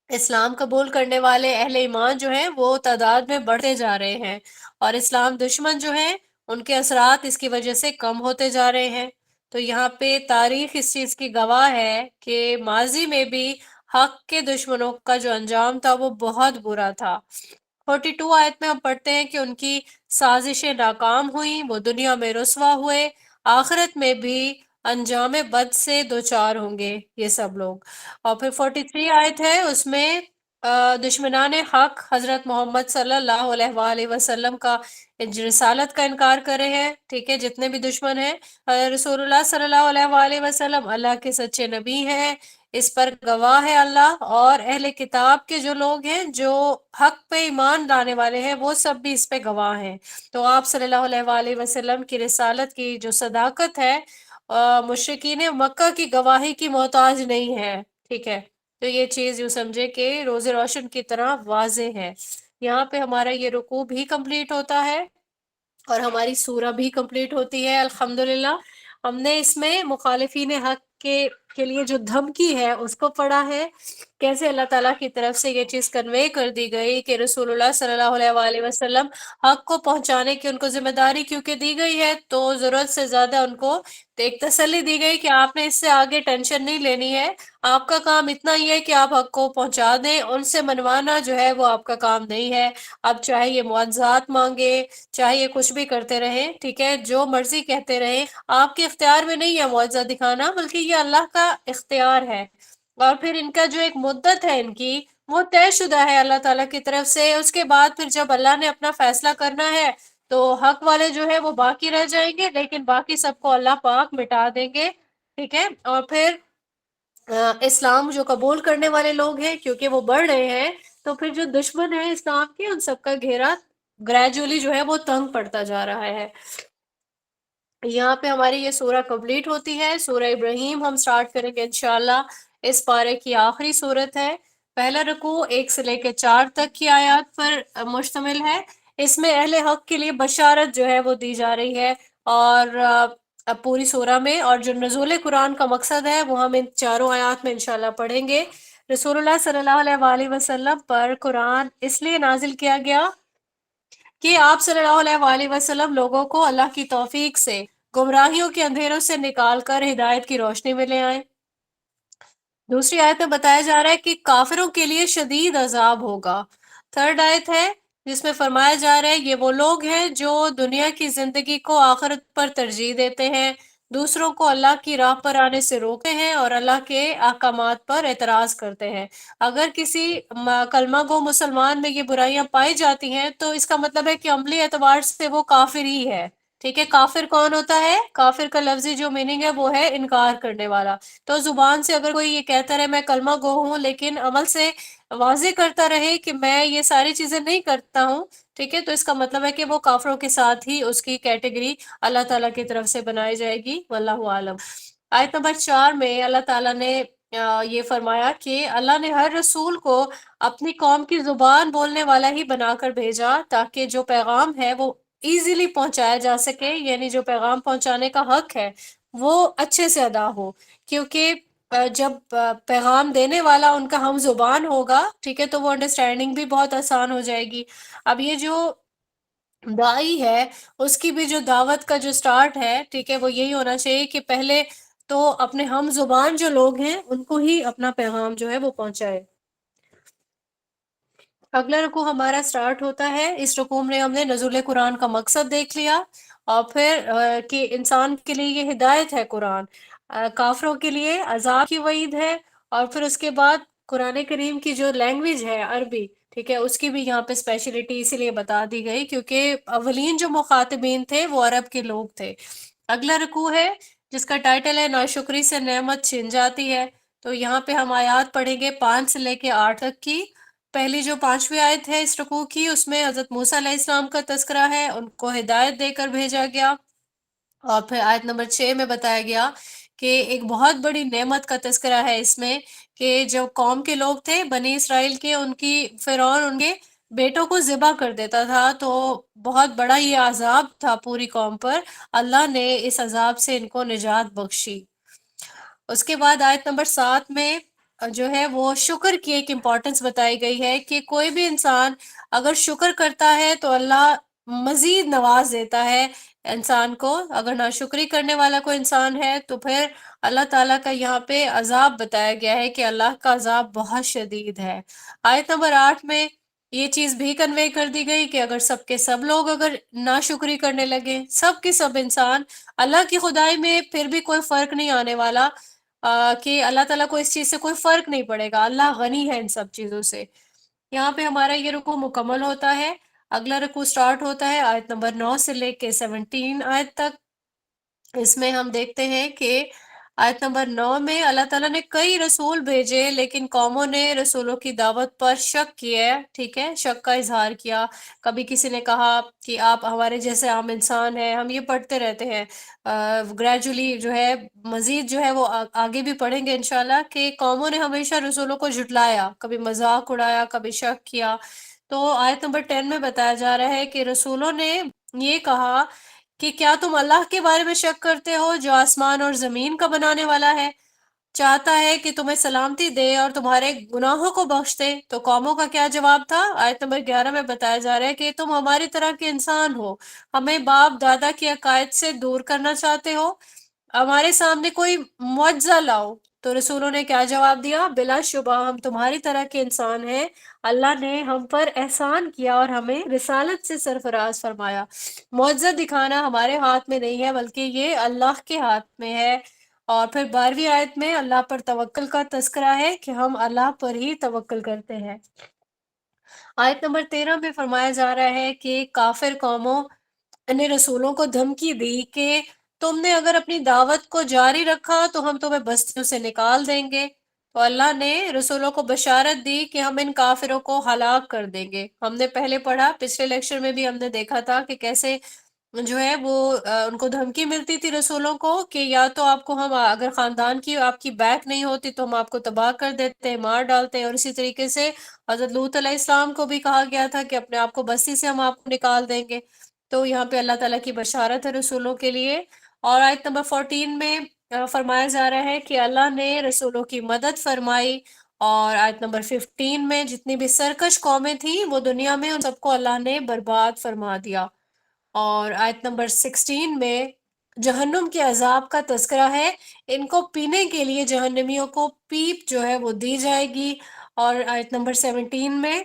B: اسلام قبول کرنے والے اہل ایمان جو ہیں وہ تعداد میں بڑھتے جا رہے ہیں، اور اسلام دشمن جو ہیں ان کے اثرات اس کی وجہ سے کم ہوتے جا رہے ہیں۔ تو یہاں پہ تاریخ اس چیز کی گواہ ہے کہ ماضی میں بھی حق کے دشمنوں کا جو انجام تھا وہ بہت برا تھا۔ 42 آیت میں ہم پڑھتے ہیں کہ ان کی سازشیں ناکام ہوئیں، وہ دنیا میں رسوا ہوئے، آخرت میں بھی انجام بد سے دوچار ہوں گے یہ سب لوگ۔ اور پھر 43 آیت ہے، اس میں دشمنان حق حضرت محمد صلی اللہ علیہ وآلہ وسلم کا رسالت کا انکار کر رہے ہیں، ٹھیک ہے، جتنے بھی دشمن ہیں۔ رسول اللہ صلی اللہ علیہ وآلہ وسلم اللہ کے سچے نبی ہیں، اس پر گواہ ہے اللہ، اور اہل کتاب کے جو لوگ ہیں جو حق پہ ایمان لانے والے ہیں وہ سب بھی اس پہ گواہ ہیں۔ تو آپ صلی اللہ علیہ وآلہ وسلم کی رسالت کی جو صداقت ہے مشرکین مکہ کی گواہی کی محتاج نہیں ہے، ٹھیک ہے؟ تو یہ چیز یوں سمجھے کہ روز روشن کی طرح واضح ہے۔ یہاں پہ ہمارا یہ رکوع بھی کمپلیٹ ہوتا ہے اور ہماری سورہ بھی کمپلیٹ ہوتی ہے الحمدللہ۔ ہم نے اس میں مخالفین حق کے لیے جو دھمکی ہے اس کو پڑھا ہے، کیسے اللہ تعالیٰ کی طرف سے یہ چیز کنوے کر دی گئی کہ رسول اللہ صلی اللہ علیہ وآلہ وسلم حق کو پہنچانے کی ان کو ذمہ داری کیونکہ دی گئی ہے، تو ضرورت سے زیادہ ان کو ایک تسلی دی گئی کہ آپ نے اس سے آگے ٹینشن نہیں لینی ہے، آپ کا کام اتنا ہی ہے کہ آپ حق کو پہنچا دیں، ان سے منوانا جو ہے وہ آپ کا کام نہیں ہے۔ اب چاہے یہ معاوضات مانگے، چاہے یہ کچھ بھی کرتے رہیں، ٹھیک ہے، جو مرضی کہتے رہیں، آپ کے اختیار میں نہیں ہے معاوضہ دکھانا، بلکہ یہ اللہ کا اختیار ہے۔ اور پھر ان کا جو ایک مدت ہے ان کی، وہ طے شدہ ہے اللہ تعالیٰ کی طرف سے۔ اس کے بعد پھر جب اللہ نے اپنا فیصلہ کرنا ہے تو حق والے جو ہے وہ باقی رہ جائیں گے، لیکن باقی سب کو اللہ پاک مٹا دیں گے، ٹھیک ہے۔ اور پھر اسلام جو قبول کرنے والے لوگ ہیں کیونکہ وہ بڑھ رہے ہیں، تو پھر جو دشمن ہیں اسلام کے، ان سب کا گھیرا گریجولی جو ہے وہ تنگ پڑتا جا رہا ہے۔ یہاں پہ ہماری یہ سورہ کمپلیٹ ہوتی ہے۔ سورہ ابراہیم ہم سٹارٹ کریں گے انشاءاللہ، اس پارے کی آخری سورت ہے۔ پہلا رکوع 1 سے لے کے 4 تک کی آیات پر مشتمل ہے۔ اس میں اہل حق کے لیے بشارت جو ہے وہ دی جا رہی ہے، اور اب پوری سورہ میں، اور جو نزول قرآن کا مقصد ہے وہ ہم ان چاروں آیات میں انشاءاللہ پڑھیں گے۔ رسول اللہ صلی اللہ علیہ وآلہ وسلم پر قرآن اس لیے نازل کیا گیا کہ آپ صلی اللہ علیہ وآلہ وسلم لوگوں کو اللہ کی توفیق سے گمراہیوں کے اندھیروں سے نکال کر ہدایت کی روشنی میں لے آئیں۔ دوسری آیت میں بتایا جا رہا ہے کہ کافروں کے لیے شدید عذاب ہوگا۔ تھرڈ آیت ہے جس میں فرمایا جا رہا ہے یہ وہ لوگ ہیں جو دنیا کی زندگی کو آخرت پر ترجیح دیتے ہیں، دوسروں کو اللہ کی راہ پر آنے سے روکتے ہیں اور اللہ کے احکامات پر اعتراض کرتے ہیں۔ اگر کسی کلمہ گو مسلمان میں یہ برائیاں پائی جاتی ہیں تو اس کا مطلب ہے کہ عملی اعتبار سے وہ کافر ہی ہے، ٹھیک ہے۔ کافر کون ہوتا ہے؟ کافر کا لفظی جو میننگ ہے وہ ہے انکار کرنے والا۔ تو زبان سے اگر کوئی یہ کہتا رہے میں کلمہ گو ہوں، لیکن عمل سے واضح کرتا رہے کہ میں یہ ساری چیزیں نہیں کرتا ہوں، ٹھیک ہے، تو اس کا مطلب ہے کہ وہ کافروں کے ساتھ ہی اس کی کیٹیگری اللہ تعالیٰ کی طرف سے بنائی جائے گی، واللہ عالم۔ آیت نمبر 4 میں اللہ تعالیٰ نے یہ فرمایا کہ اللہ نے ہر رسول کو اپنی قوم کی زبان بولنے والا ہی بنا کر بھیجا تاکہ جو پیغام ہے وہ ایزیلی پہنچایا جا سکے، یعنی جو پیغام پہنچانے کا حق ہے وہ اچھے سے ادا ہو، کیونکہ جب پیغام دینے والا ان کا ہم زبان ہوگا، ٹھیک ہے، تو وہ انڈرسٹینڈنگ بھی بہت آسان ہو جائے گی۔ اب یہ جو دائی ہے اس کی بھی جو دعوت کا جو سٹارٹ ہے، ٹھیک ہے، وہ یہی ہونا چاہیے کہ پہلے تو اپنے ہم زبان جو لوگ ہیں ان کو ہی اپنا پیغام جو ہے وہ پہنچائے۔ اگلا رکوع ہمارا سٹارٹ ہوتا ہے۔ اس رکوع میں ہم نے نزول قرآن کا مقصد دیکھ لیا، اور پھر کہ انسان کے لیے یہ ہدایت ہے قرآن، کافروں کے لیے عذاب کی وعید ہے، اور پھر اس کے بعد قرآن کریم کی جو لینگویج ہے عربی، ٹھیک ہے، اس کی بھی یہاں پہ اسپیشلٹی اسی لیے بتا دی گئی کیونکہ اولین جو مخاطبین تھے وہ عرب کے لوگ تھے۔ اگلا رکوع ہے جس کا ٹائٹل ہے ناشکری سے نعمت چھن جاتی ہے۔ تو یہاں پہ ہم آیات پڑھیں گے 5 سے لے کے 8 تک کی۔ پہلی جو 5ویں آیت ہے اس رکوع کی، اس میں حضرت موسیٰ علیہ السلام کا تذکرہ ہے، ان کو ہدایت دے کر بھیجا گیا، اور پھر آیت نمبر 6 میں بتایا گیا کہ ایک بہت بڑی نعمت کا تذکرہ ہے اس میں، کہ جو قوم کے لوگ تھے بنی اسرائیل کے، ان کی فرعون ان کے بیٹوں کو ذبح کر دیتا تھا، تو بہت بڑا یہ عذاب تھا پوری قوم پر، اللہ نے اس عذاب سے ان کو نجات بخشی۔ اس کے بعد آیت نمبر 7 میں جو ہے وہ شکر کی ایک امپورٹنس بتائی گئی ہے کہ کوئی بھی انسان اگر شکر کرتا ہے تو اللہ مزید نواز دیتا ہے انسان کو۔ اگر ناشکری کرنے والا کوئی انسان ہے تو پھر اللہ تعالیٰ کا یہاں پہ عذاب بتایا گیا ہے کہ اللہ کا عذاب بہت شدید ہے۔ آیت نمبر 8 میں یہ چیز بھی کنوے کر دی گئی کہ اگر سب کے سب لوگ اگر ناشکری کرنے لگے، سب کے سب انسان، اللہ کی خدائی میں پھر بھی کوئی فرق نہیں آنے والا، کہ اللہ تعالیٰ کو اس چیز سے کوئی فرق نہیں پڑے گا، اللہ غنی ہے ان سب چیزوں سے۔ یہاں پہ ہمارا یہ رکوع مکمل ہوتا ہے۔ اگلا رکوع سٹارٹ ہوتا ہے آیت نمبر 9 سے لے کے 17 آیت تک۔ اس میں ہم دیکھتے ہیں کہ آیت نمبر 9 میں اللہ تعالیٰ نے کئی رسول بھیجے، لیکن قوموں نے رسولوں کی دعوت پر شک کیا، ٹھیک ہے، شک کا اظہار کیا۔ کبھی کسی نے کہا کہ آپ ہمارے جیسے عام انسان ہیں، ہم یہ پڑھتے رہتے ہیں گریجولی جو ہے، مزید جو ہے وہ آگے بھی پڑھیں گے انشاءاللہ، کہ قوموں نے ہمیشہ رسولوں کو جھٹلایا، کبھی مذاق اڑایا، کبھی شک کیا۔ تو آیت نمبر 10 میں بتایا جا رہا ہے کہ رسولوں نے یہ کہا کہ کیا تم اللہ کے بارے میں شک کرتے ہو جو آسمان اور زمین کا بنانے والا ہے، چاہتا ہے کہ تمہیں سلامتی دے اور تمہارے گناہوں کو بخش دے؟ تو قوموں کا کیا جواب تھا؟ آیت نمبر 11 میں بتایا جا رہا ہے کہ تم ہماری طرح کے انسان ہو، ہمیں باپ دادا کی عقائد سے دور کرنا چاہتے ہو، ہمارے سامنے کوئی معجزہ لاؤ۔ تو رسولوں نے کیا جواب دیا؟ بلا شبہ ہم تمہاری طرح کے انسان ہیں، اللہ نے ہم پر احسان کیا اور ہمیں رسالت سے سرفراز فرمایا۔ معجزہ دکھانا ہمارے ہاتھ میں نہیں ہے، بلکہ یہ اللہ کے ہاتھ میں ہے۔ اور پھر 12ویں آیت میں اللہ پر توکل کا تذکرہ ہے کہ ہم اللہ پر ہی توکل کرتے ہیں۔ آیت نمبر 13 میں فرمایا جا رہا ہے کہ کافر قوموں نے رسولوں کو دھمکی دی کہ تم نے اگر اپنی دعوت کو جاری رکھا تو ہم تمہیں بستیوں سے نکال دیں گے۔ تو اللہ نے رسولوں کو بشارت دی کہ ہم ان کافروں کو ہلاک کر دیں گے۔ ہم نے پہلے پڑھا، پچھلے لیکچر میں بھی ہم نے دیکھا تھا کہ کیسے جو ہے وہ ان کو دھمکی ملتی تھی رسولوں کو کہ یا تو آپ کو ہم، اگر خاندان کی آپ کی بیک نہیں ہوتی تو ہم آپ کو تباہ کر دیتے، مار ڈالتے۔ اور اسی طریقے سے حضرت لوط علیہ السلام کو بھی کہا گیا تھا کہ اپنے آپ کو بستی سے ہم آپ کو نکال دیں گے۔ تو یہاں پہ اللہ تعالیٰ کی بشارت ہے رسولوں کے لیے۔ اور آیت نمبر 14 میں فرمایا جا رہا ہے کہ اللہ نے رسولوں کی مدد فرمائی۔ اور آیت نمبر 15 میں جتنی بھی سرکش قومیں تھیں وہ دنیا میں، ان سب کو اللہ نے برباد فرما دیا۔ اور آیت نمبر 16 میں جہنم کے عذاب کا تذکرہ ہے، ان کو پینے کے لیے جہنمیوں کو پیپ جو ہے وہ دی جائے گی۔ اور آیت نمبر 17 میں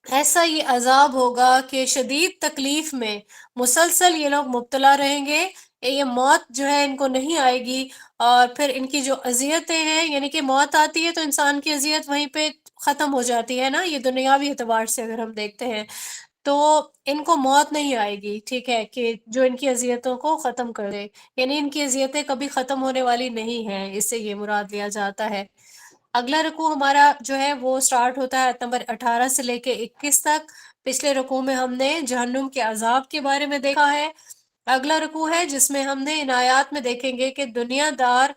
B: ایسا یہ عذاب ہوگا کہ شدید تکلیف میں مسلسل یہ لوگ مبتلا رہیں گے، یہ موت جو ہے ان کو نہیں آئے گی۔ اور پھر ان کی جو اذیتیں ہیں، یعنی کہ موت آتی ہے تو انسان کی اذیت وہیں پہ ختم ہو جاتی ہے نا، یہ دنیاوی اعتبار سے اگر ہم دیکھتے ہیں تو ان کو موت نہیں آئے گی، ٹھیک ہے، کہ جو ان کی اذیتوں کو ختم کر دے، یعنی ان کی اذیتیں کبھی ختم ہونے والی نہیں ہیں، اس سے یہ مراد لیا جاتا ہے۔ اگلا رکوع ہمارا جو ہے وہ سٹارٹ ہوتا ہے آیت نمبر 18 سے لے کے 21 تک۔ پچھلے رکوع میں ہم نے جہنم کے عذاب کے بارے میں دیکھا ہے۔ اگلا رکوع ہے جس میں ہم نے ان آیات میں دیکھیں گے کہ دنیا دار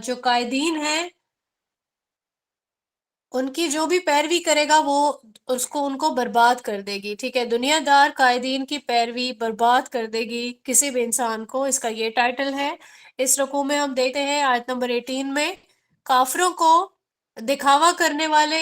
B: جو قائدین ہیں ان کی جو بھی پیروی کرے گا وہ اس کو ان کو برباد کر دے گی، ٹھیک ہے، دنیا دار قائدین کی پیروی برباد کر دے گی کسی بھی انسان کو، اس کا یہ ٹائٹل ہے۔ اس رکوع میں ہم دیکھتے ہیں آیت نمبر 18 میں کافروں کو دکھاوا کرنے والے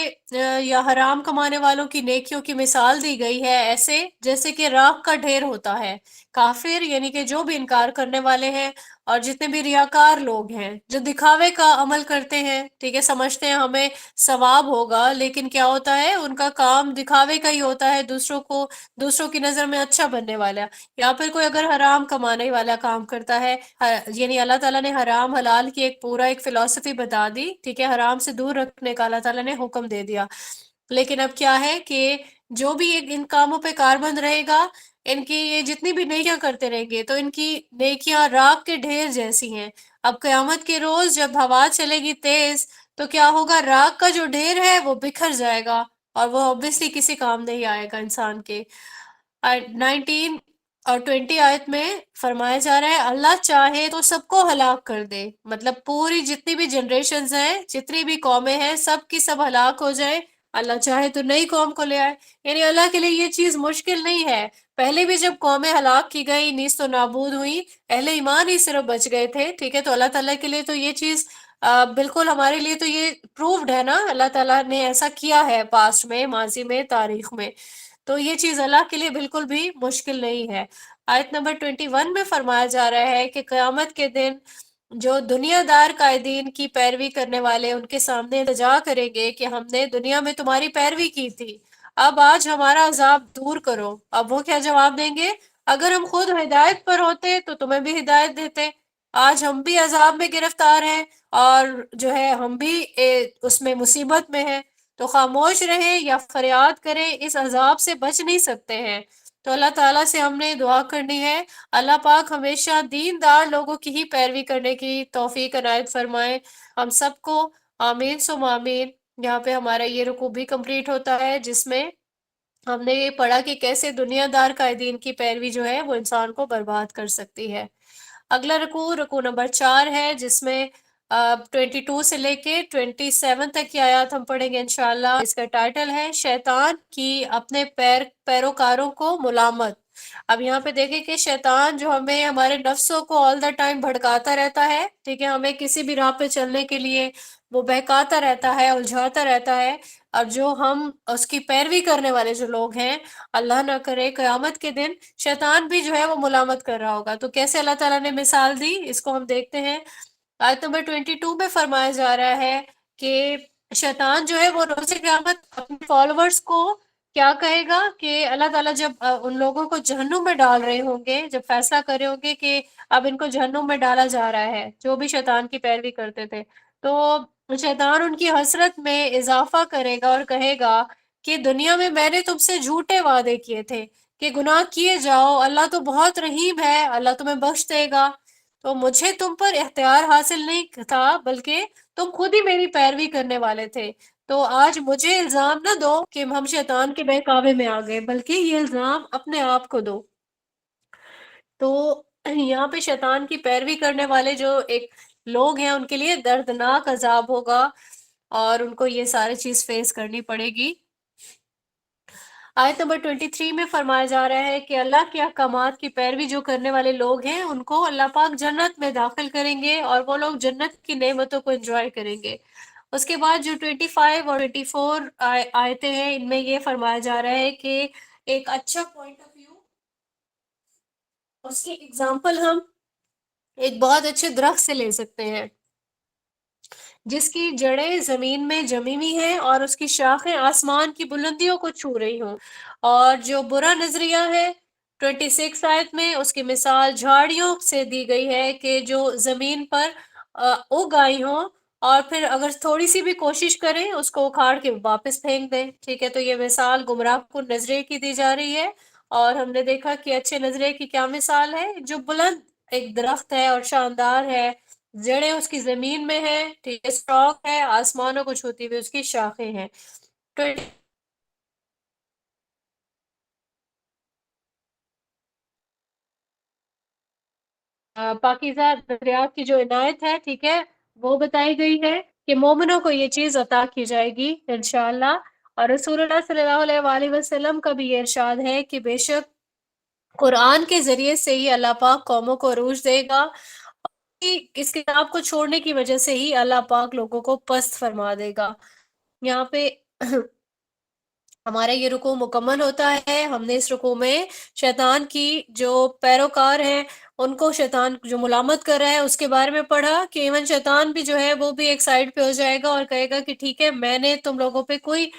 B: یا حرام کمانے والوں کی نیکیوں کی مثال دی گئی ہے، ایسے جیسے کہ راکھ کا ڈھیر ہوتا ہے۔ کافر یعنی کہ جو بھی انکار کرنے والے ہیں اور جتنے بھی ریاکار لوگ ہیں جو دکھاوے کا عمل کرتے ہیں، ٹھیک ہے، سمجھتے ہیں ہمیں ثواب ہوگا، لیکن کیا ہوتا ہے ان کا کام دکھاوے کا ہی ہوتا ہے، دوسروں کی نظر میں اچھا بننے والا۔ یا پھر کوئی اگر حرام کمانے والا کام کرتا ہے، یعنی اللہ تعالیٰ نے حرام حلال کی ایک فلسفی بتا دی، ٹھیک ہے، حرام سے دور رکھنے کا اللہ تعالیٰ نے حکم دے دیا، لیکن اب کیا ہے کہ جو بھی ان کاموں پہ کاربند رہے گا، ان کی یہ جتنی بھی نیکیاں کرتے رہیں گے تو ان کی نیکیاں راکھ کے ڈھیر جیسی ہیں۔ اب قیامت کے روز جب ہوا چلے گی تیز تو کیا ہوگا، راکھ کا جو ڈھیر ہے وہ بکھر جائے گا اور وہ obviously کسی کام نہیں آئے گا انسان کے۔ 19 اور 20 آیت میں فرمایا جا رہا ہے اللہ چاہے تو سب کو ہلاک کر دے، مطلب پوری جتنی بھی جنریشنز ہیں، جتنی بھی قومیں ہیں، سب کی سب ہلاک ہو جائے، اللہ چاہے تو نئی قوم کو لے آئے، یعنی اللہ کے لیے یہ چیز مشکل نہیں ہے۔ پہلے بھی جب قومیں ہلاک کی گئی، نیست و نابود ہوئی، اہل ایمان ہی صرف بچ گئے تھے، ٹھیک ہے، تو اللہ تعالیٰ کے لیے تو یہ چیز بالکل ہمارے لیے تو یہ پروفڈ ہے نا، اللہ تعالیٰ نے ایسا کیا ہے پاسٹ میں، ماضی میں، تاریخ میں، تو یہ چیز اللہ کے لیے بالکل بھی مشکل نہیں ہے۔ آیت نمبر 21 میں فرمایا جا رہا ہے کہ قیامت کے دن جو دنیا دار قائدین کی پیروی کرنے والے ان کے سامنے التجا کریں گے کہ ہم نے دنیا میں تمہاری پیروی کی تھی، اب آج ہمارا عذاب دور کرو۔ اب وہ کیا جواب دیں گے؟ اگر ہم خود ہدایت پر ہوتے تو تمہیں بھی ہدایت دیتے، آج ہم بھی عذاب میں گرفتار ہیں اور جو ہے ہم بھی اس میں مصیبت میں ہیں، تو خاموش رہیں یا فریاد کریں، اس عذاب سے بچ نہیں سکتے ہیں۔ تو اللہ تعالیٰ سے ہم نے دعا کرنی ہے اللہ پاک ہمیشہ دیندار لوگوں کی ہی پیروی کرنے کی توفیق عنایت فرمائے ہم سب کو، آمین سم آمین۔ یہاں پہ ہمارا یہ رکوع بھی کمپلیٹ ہوتا ہے جس میں ہم نے یہ پڑھا کہ کیسے دنیا دار قائدین کی پیروی جو ہے وہ انسان کو برباد کر سکتی ہے۔ اگلا رکوع نمبر 4 ہے جس میں 22 سے لے کے 27 تک کی آیات ہم پڑھیں گے انشاءاللہ۔ اس کا ٹائٹل ہے شیطان کی اپنے پیروکاروں کو ملامت۔ اب یہاں پہ دیکھیں کہ شیطان جو ہمیں ہمارے نفسوں کو آل دا ٹائم بھڑکاتا رہتا ہے، ٹھیک ہے، ہمیں کسی بھی راہ پہ چلنے کے لیے وہ بہکاتا رہتا ہے، الجھاتا رہتا ہے، اور جو ہم اس کی پیروی کرنے والے جو لوگ ہیں، اللہ نہ کرے قیامت کے دن شیطان بھی جو ہے وہ ملامت کر رہا ہوگا۔ تو کیسے اللہ تعالیٰ نے مثال دی اس کو ہم دیکھتے ہیں۔ آیت نمبر 22 میں فرمایا جا رہا ہے کہ شیطان جو ہے وہ روز قیامت اپنے فالوورز کو کیا کہے گا کہ اللہ تعالیٰ جب ان لوگوں کو جہنم میں ڈال رہے ہوں گے، جب فیصلہ کر رہے ہوں گے کہ اب ان کو جہنم میں ڈالا جا رہا ہے، جو بھی شیطان کی پیروی کرتے تھے، تو شیطان ان کی حسرت میں اضافہ کرے گا اور کہے گا کہ دنیا میں میں نے تم سے جھوٹے وعدے کیے تھے کہ گناہ کیے جاؤ، اللہ تو بہت رحیم ہے، اللہ تمہیں بخش دے گا، تو مجھے تم پر اختیار حاصل نہیں تھا بلکہ تم خود ہی میری پیروی کرنے والے تھے، تو آج مجھے الزام نہ دو کہ ہم شیطان کے بہکاوے میں آ گئے، بلکہ یہ الزام اپنے آپ کو دو۔ تو یہاں پہ شیطان کی پیروی کرنے والے جو ایک لوگ ہیں ان کے لیے دردناک عذاب ہوگا اور ان کو یہ ساری چیز فیس کرنی پڑے گی۔ آیت نمبر 23 میں فرمایا جا رہا ہے کہ اللہ کے احکامات کی پیروی جو کرنے والے لوگ ہیں ان کو اللہ پاک جنت میں داخل کریں گے اور وہ لوگ جنت کی نعمتوں کو انجوائے کریں گے۔ اس کے بعد جو 25 اور 24 آیتیں ہیں ان میں یہ فرمایا جا رہا ہے کہ ایک اچھا پوائنٹ آف ویو، اس کی اگزامپل ہم ایک بہت اچھے درخت سے لے سکتے ہیں جس کی جڑیں زمین میں جمی ہوئی ہیں اور اس کی شاخیں آسمان کی بلندیوں کو چھو رہی ہوں، اور جو برا نظریہ ہے 26 آیت میں اس کی مثال جھاڑیوں سے دی گئی ہے کہ جو زمین پر اگ آئی ہوں اور پھر اگر تھوڑی سی بھی کوشش کریں اس کو اکھاڑ کے واپس پھینک دیں، ٹھیک ہے، تو یہ مثال گمراہ کن نظریے کی دی جا رہی ہے۔ اور ہم نے دیکھا کہ اچھے نظریے کی کیا مثال ہے، جو بلند ایک درخت ہے اور شاندار ہے، جڑیں اس کی زمین میں ہے، ٹھیک ہے، اسٹرانگ ہے، آسمانوں کو چھوتی ہوئی اس کی شاخیں ہیں۔ پاکیزہ نظریات کی جو عنایت ہے، ٹھیک ہے، وہ بتائی گئی ہے کہ مومنوں کو یہ چیز عطا کی جائے گی انشاءاللہ۔ اور رسول اللہ صلی اللہ علیہ وآلہ وسلم کا بھی یہ ارشاد ہے کہ بے شک قرآن کے ذریعے سے ہی اللہ پاک قوموں کو عروج دے گا، اس کتاب کو چھوڑنے کی وجہ سے ہی اللہ پاک لوگوں کو پست فرما دے گا۔ یہاں پہ ہمارا یہ رکوع مکمل ہوتا ہے۔ ہم نے اس رکوع میں شیطان کی جو پیروکار ہیں ان کو شیطان جو ملامت کر رہا ہے اس کے بارے میں پڑھا کہ ایون شیطان بھی جو ہے وہ بھی ایک سائڈ پہ ہو جائے گا اور کہے گا کہ ٹھیک ہے، میں نے تم لوگوں پہ کوئی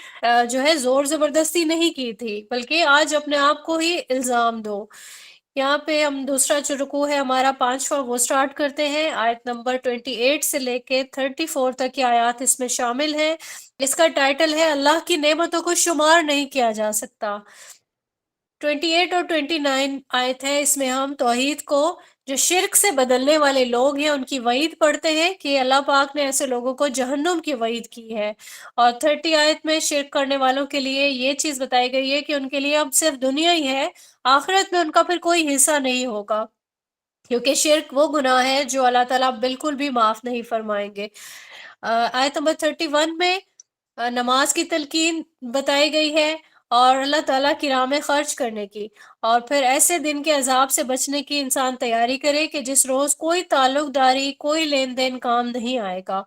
B: جو ہے زور زبردستی نہیں کی تھی، بلکہ آج اپنے آپ کو ہی الزام دو۔ یہاں پہ ہم دوسرا جو رکوع ہے ہمارا 5واں وہ سٹارٹ کرتے ہیں۔ آیت نمبر 28 سے لے کے 34 تک کی آیات اس میں شامل ہیں۔ اس کا ٹائٹل ہے اللہ کی نعمتوں کو شمار نہیں کیا جا سکتا۔ 28 اور 29 آیت ہے، اس میں ہم توحید کو جو شرک سے بدلنے والے لوگ ہیں ان کی وعید پڑھتے ہیں کہ اللہ پاک نے ایسے لوگوں کو جہنم کی وعید کی ہے، اور 30 آیت میں شرک کرنے والوں کے لیے یہ چیز بتائی گئی ہے کہ ان کے لیے اب صرف دنیا ہی ہے، آخرت میں ان کا پھر کوئی حصہ نہیں ہوگا، کیونکہ شرک وہ گناہ ہے جو اللہ تعالیٰ بالکل بھی معاف نہیں فرمائیں گے۔ آیت نمبر 31 میں نماز کی تلقین بتائی گئی ہے اور اللہ تعالیٰ کی راہ میں خرچ کرنے کی، اور پھر ایسے دن کے عذاب سے بچنے کی انسان تیاری کرے کہ جس روز کوئی تعلق داری، کوئی لین دین کام نہیں آئے گا۔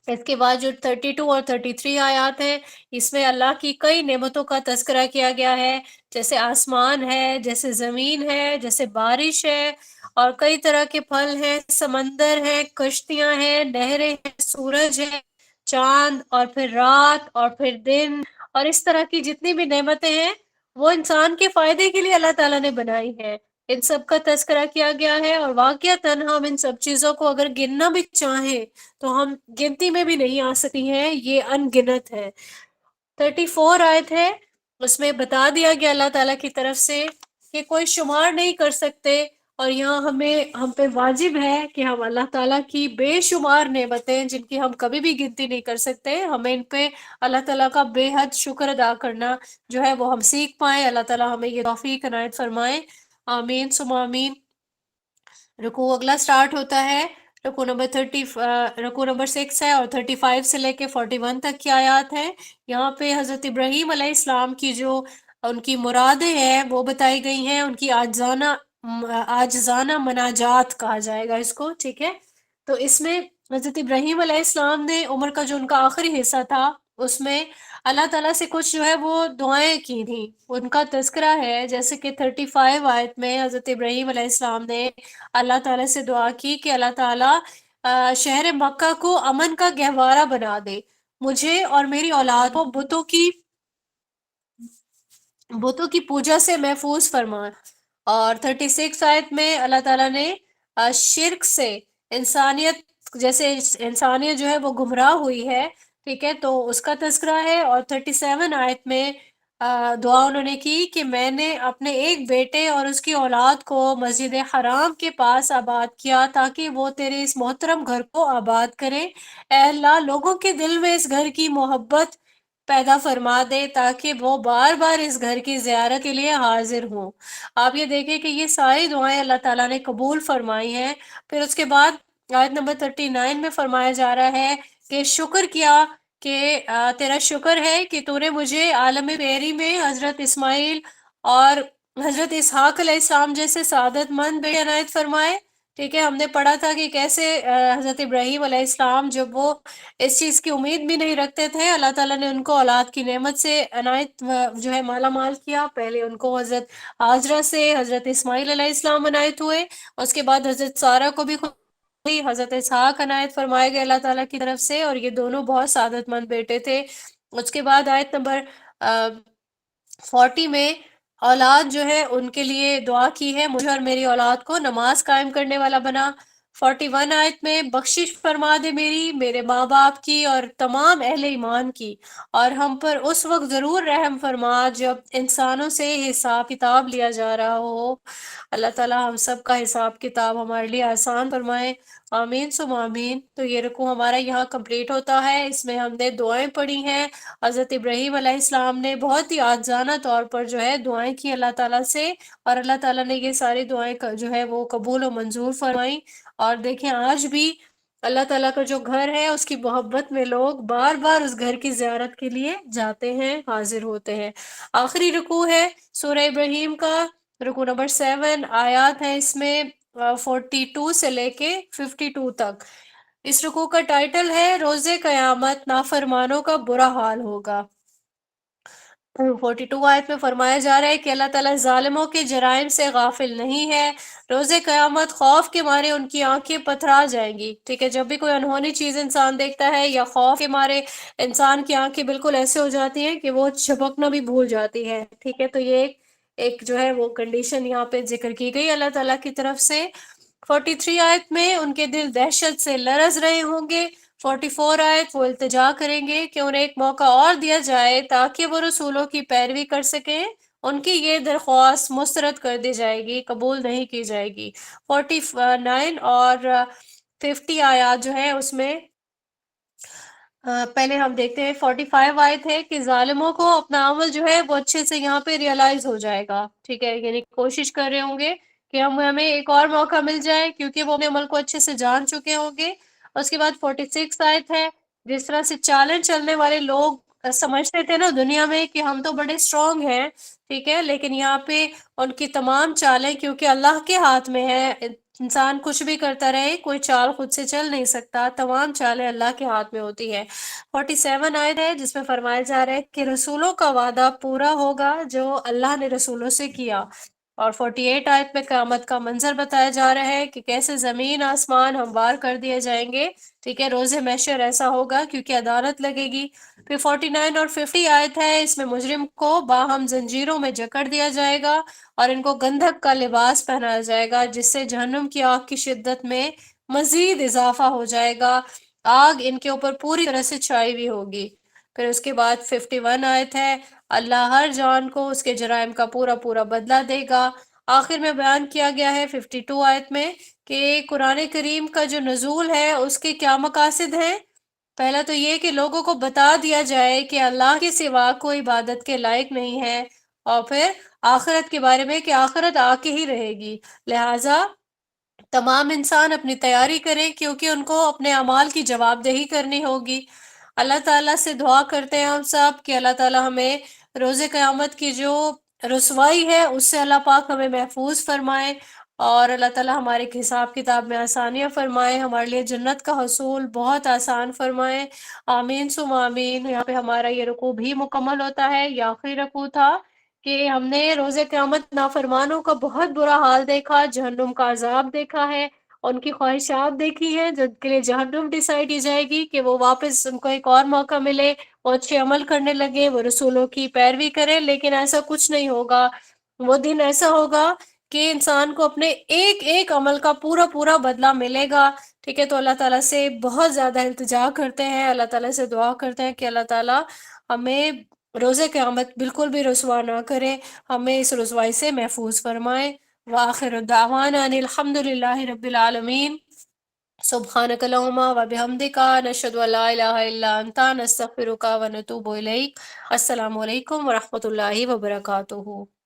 B: اس کے بعد جو 32 اور 33 آیات ہیں اس میں اللہ کی کئی نعمتوں کا تذکرہ کیا گیا ہے، جیسے آسمان ہے، جیسے زمین ہے، جیسے بارش ہے، اور کئی طرح کے پھل ہیں، سمندر ہیں، کشتیاں ہیں، نہریں ہیں، سورج ہے، چاند، اور پھر رات، اور پھر دن، اور اس طرح کی جتنی بھی نعمتیں ہیں وہ انسان کے فائدے کے لیے اللہ تعالیٰ نے بنائی ہیں، ان سب کا تذکرہ کیا گیا ہے، اور واقعتاً ہم ان سب چیزوں کو اگر گننا بھی چاہیں تو ہم گنتی میں بھی نہیں آ سکتی ہیں، یہ ان گنت ہے۔ 34 آیت ہے، اس میں بتا دیا گیا اللہ تعالیٰ کی طرف سے کہ کوئی شمار نہیں کر سکتے، اور یہاں ہم پہ واجب ہے کہ ہم اللہ تعالیٰ کی بے شمار نعمتیں جن کی ہم کبھی بھی گنتی نہیں کر سکتے، ہمیں ان پہ اللہ تعالیٰ کا بے حد شکر ادا کرنا جو ہے وہ ہم سیکھ پائیں۔ اللہ تعالیٰ ہمیں یہ توفیق عنایت فرمائے، آمین ثم آمین۔ رکوع اگلا سٹارٹ ہوتا ہے، رکوع نمبر 6 ہے، اور 35 سے لے کے 41 تک کی آیات ہے۔ یہاں پہ حضرت ابراہیم علیہ السلام کی جو ان کی مرادیں ہیں وہ بتائی گئی ہیں، ان کی عاجزانہ مناجات کہا جائے گا اس کو، ٹھیک ہے۔ تو اس میں حضرت ابراہیم علیہ السلام نے عمر کا جو ان کا آخری حصہ تھا اس میں اللہ تعالیٰ سے کچھ جو ہے وہ دعائیں کی تھیں، ان کا تذکرہ ہے، جیسے کہ 35 آیت میں حضرت ابراہیم علیہ السلام نے اللہ تعالیٰ سے دعا کی کہ اللہ تعالیٰ شہر مکہ کو امن کا گہوارہ بنا دے، مجھے اور میری اولاد کو بتوں کی پوجا سے محفوظ فرما۔ اور 36 آیت میں اللہ تعالیٰ نے شرک سے انسانیت جو ہے وہ گمراہ ہوئی ہے، ٹھیک ہے، تو اس کا تذکرہ ہے۔ اور 37 آیت میں دعا انہوں نے کی کہ میں نے اپنے ایک بیٹے اور اس کی اولاد کو مسجد حرام کے پاس آباد کیا تاکہ وہ تیرے اس محترم گھر کو آباد کرے، اے اللہ لوگوں کے دل میں اس گھر کی محبت پیدا فرما دے تاکہ وہ بار بار اس گھر کی زیارت کے لیے حاضر ہوں۔ آپ یہ دیکھیں کہ یہ ساری دعائیں اللہ تعالیٰ نے قبول فرمائی ہیں۔ پھر اس کے بعد آیت نمبر 39 میں فرمایا جا رہا ہے کہ شکر کیا کہ تیرا شکر ہے کہ تو نے مجھے عالم بیری میں حضرت اسماعیل اور حضرت اسحاق علیہ السلام جیسے سعادت مند بیٹے عنایت فرمائے، ٹھیک ہے۔ ہم نے پڑھا تھا کہ کیسے حضرت ابراہیم علیہ السلام جب وہ اس چیز کی امید بھی نہیں رکھتے تھے، اللہ تعالیٰ نے ان کو اولاد کی نعمت سے عنایت جو ہے مالا مال کیا۔ پہلے ان کو حضرت ہاجرہ سے حضرت اسماعیل علیہ السلام عنایت ہوئے، اس کے بعد حضرت سارہ کو بھی حضرت اسحاق عنایت فرمائے گئے اللہ تعالیٰ کی طرف سے، اور یہ دونوں بہت سعادت مند بیٹے تھے۔ اس کے بعد آیت نمبر 40 میں اولاد جو ہے ان کے لیے دعا کی ہے، مجھے اور میری اولاد کو نماز قائم کرنے والا بنا۔ 41 آیت میں بخشش فرما دے میرے ماں باپ کی اور تمام اہل ایمان کی، اور ہم پر اس وقت ضرور رحم فرما جب انسانوں سے حساب کتاب لیا جا رہا ہو۔ اللہ تعالیٰ ہم سب کا حساب کتاب ہمارے لیے آسان فرمائے، آمین ثم آمین۔ تو یہ رکوع ہمارا یہاں کمپلیٹ ہوتا ہے، اس میں ہم نے دعائیں پڑھی ہیں۔ حضرت ابراہیم علیہ السلام نے بہت ہی عاجزانہ طور پر جو ہے دعائیں کی اللہ تعالیٰ سے، اور اللہ تعالیٰ نے یہ ساری دعائیں جو ہے وہ قبول و منظور فرمائیں۔ اور دیکھیں آج بھی اللہ تعالیٰ کا جو گھر ہے اس کی محبت میں لوگ بار بار اس گھر کی زیارت کے لیے جاتے ہیں، حاضر ہوتے ہیں۔ آخری رکوع ہے سورہ ابراہیم کا، رکوع نمبر 7، آیات ہیں اس میں 42 سے لے کے 52 تک۔ اس رکوع کا ٹائٹل ہے روز قیامت نافرمانوں کا برا حال ہوگا۔ 42 آیت میں فرمایا جا رہا ہے کہ اللہ تعالیٰ ظالموں کے جرائم سے غافل نہیں ہے، روز قیامت خوف کے مارے ان کی آنکھیں پتھرا جائیں گی، ٹھیک ہے۔ جب بھی کوئی انہونی چیز انسان دیکھتا ہے یا خوف کے مارے انسان کی آنکھیں بالکل ایسے ہو جاتی ہیں کہ وہ جھپکنا بھی بھول جاتی ہے، ٹھیک ہے۔ تو یہ ایک جو ہے وہ کنڈیشن یہاں پہ ذکر کی گئی اللہ تعالیٰ کی طرف سے۔ 43 آیت میں ان کے دل دہشت سے لرز رہے ہوں گے۔ 44 آیت وہ التجا کریں گے کہ انہیں ایک موقع اور دیا جائے تاکہ وہ رسولوں کی پیروی کر سکیں، ان کی یہ درخواست مسترد کر دی جائے گی، قبول نہیں کی جائے گی۔ 49 اور 50 آیات جو ہے اس میں پہلے ہم دیکھتے ہیں 45 آیت ہے کہ ظالموں کو اپنا عمل جو ہے وہ اچھے سے یہاں پہ ریئلائز ہو جائے گا، ٹھیک ہے، یعنی کوشش کر رہے ہوں گے کہ ہمیں ایک اور موقع مل جائے کیونکہ وہ اپنے عمل کو اچھے سے جان چکے ہوں گے۔ اس کے بعد 46 آیت ہے، جس طرح سے چالیں چلنے والے لوگ سمجھتے تھے نا دنیا میں کہ ہم تو بڑے اسٹرانگ ہیں، ٹھیک ہے، لیکن یہاں پہ ان کی تمام چالیں کیونکہ اللہ کے ہاتھ میں ہے، انسان کچھ بھی کرتا رہے کوئی چال خود سے چل نہیں سکتا، تمام چالیں اللہ کے ہاتھ میں ہوتی ہے۔ 47 آیت ہے جس میں فرمایا جا رہا ہے کہ رسولوں کا وعدہ پورا ہوگا جو اللہ نے رسولوں سے کیا۔ اور 48 آیت میں قیامت کا منظر بتایا جا رہا ہے کہ کیسے زمین آسمان ہموار کر دیے جائیں گے، ٹھیک ہے، روز محشر ایسا ہوگا کیونکہ عدالت لگے گی۔ پھر 49 اور 50 آیت ہے، اس میں مجرم کو باہم زنجیروں میں جکڑ دیا جائے گا اور ان کو گندھک کا لباس پہنایا جائے گا جس سے جہنم کی آگ کی شدت میں مزید اضافہ ہو جائے گا، آگ ان کے اوپر پوری طرح سے چھائی ہوئی ہوگی۔ پھر اس کے بعد 51 آیت ہے، اللہ ہر جان کو اس کے جرائم کا پورا پورا بدلہ دے گا۔ آخر میں بیان کیا گیا ہے 52 آیت میں کہ قرآن کریم کا جو نزول ہے اس کے کیا مقاصد ہیں۔ پہلا تو یہ کہ لوگوں کو بتا دیا جائے کہ اللہ کے سوا کوئی عبادت کے لائق نہیں ہے، اور پھر آخرت کے بارے میں کہ آخرت آ کے ہی رہے گی، لہٰذا تمام انسان اپنی تیاری کریں کیونکہ ان کو اپنے اعمال کی جواب دہی کرنی ہوگی۔ اللہ تعالیٰ سے دعا کرتے ہیں ہم سب کہ اللہ تعالیٰ ہمیں روز قیامت کی جو رسوائی ہے اس سے اللہ پاک ہمیں محفوظ فرمائے، اور اللہ تعالیٰ ہمارے حساب کتاب میں آسانیاں فرمائے، ہمارے لیے جنت کا حصول بہت آسان فرمائے، آمین ثم آمین۔ یہاں پہ ہمارا یہ رکوع بھی مکمل ہوتا ہے، یہ آخری رکوع تھا کہ ہم نے روز قیامت نافرمانوں کا بہت برا حال دیکھا، جہنم کا عذاب دیکھا ہے، ان کی خواہشات دیکھی ہیں جن کے لیے جہنم ڈیسائیڈ کی جائے گی کہ وہ واپس ان کو ایک اور موقع ملے، وہ اچھے عمل کرنے لگے، وہ رسولوں کی پیروی کریں، لیکن ایسا کچھ نہیں ہوگا۔ وہ دن ایسا ہوگا کہ انسان کو اپنے ایک ایک عمل کا پورا پورا بدلہ ملے گا، ٹھیک ہے۔ تو اللہ تعالیٰ سے بہت زیادہ التجا کرتے ہیں، اللہ تعالیٰ سے دعا کرتے ہیں کہ اللہ تعالیٰ ہمیں روز قیامت بالکل بھی رسوا نہ کرے، ہمیں اس رسوائی سے محفوظ فرمائے۔ وآخر دعوانا ان الحمد للہ رب العالمین، سبحانک اللہم وبحمدک، نشہد ان لا الہ الا انت، نستغفرک ونتوب الیک۔ السلام علیکم ورحمۃ اللہ وبرکاتہ۔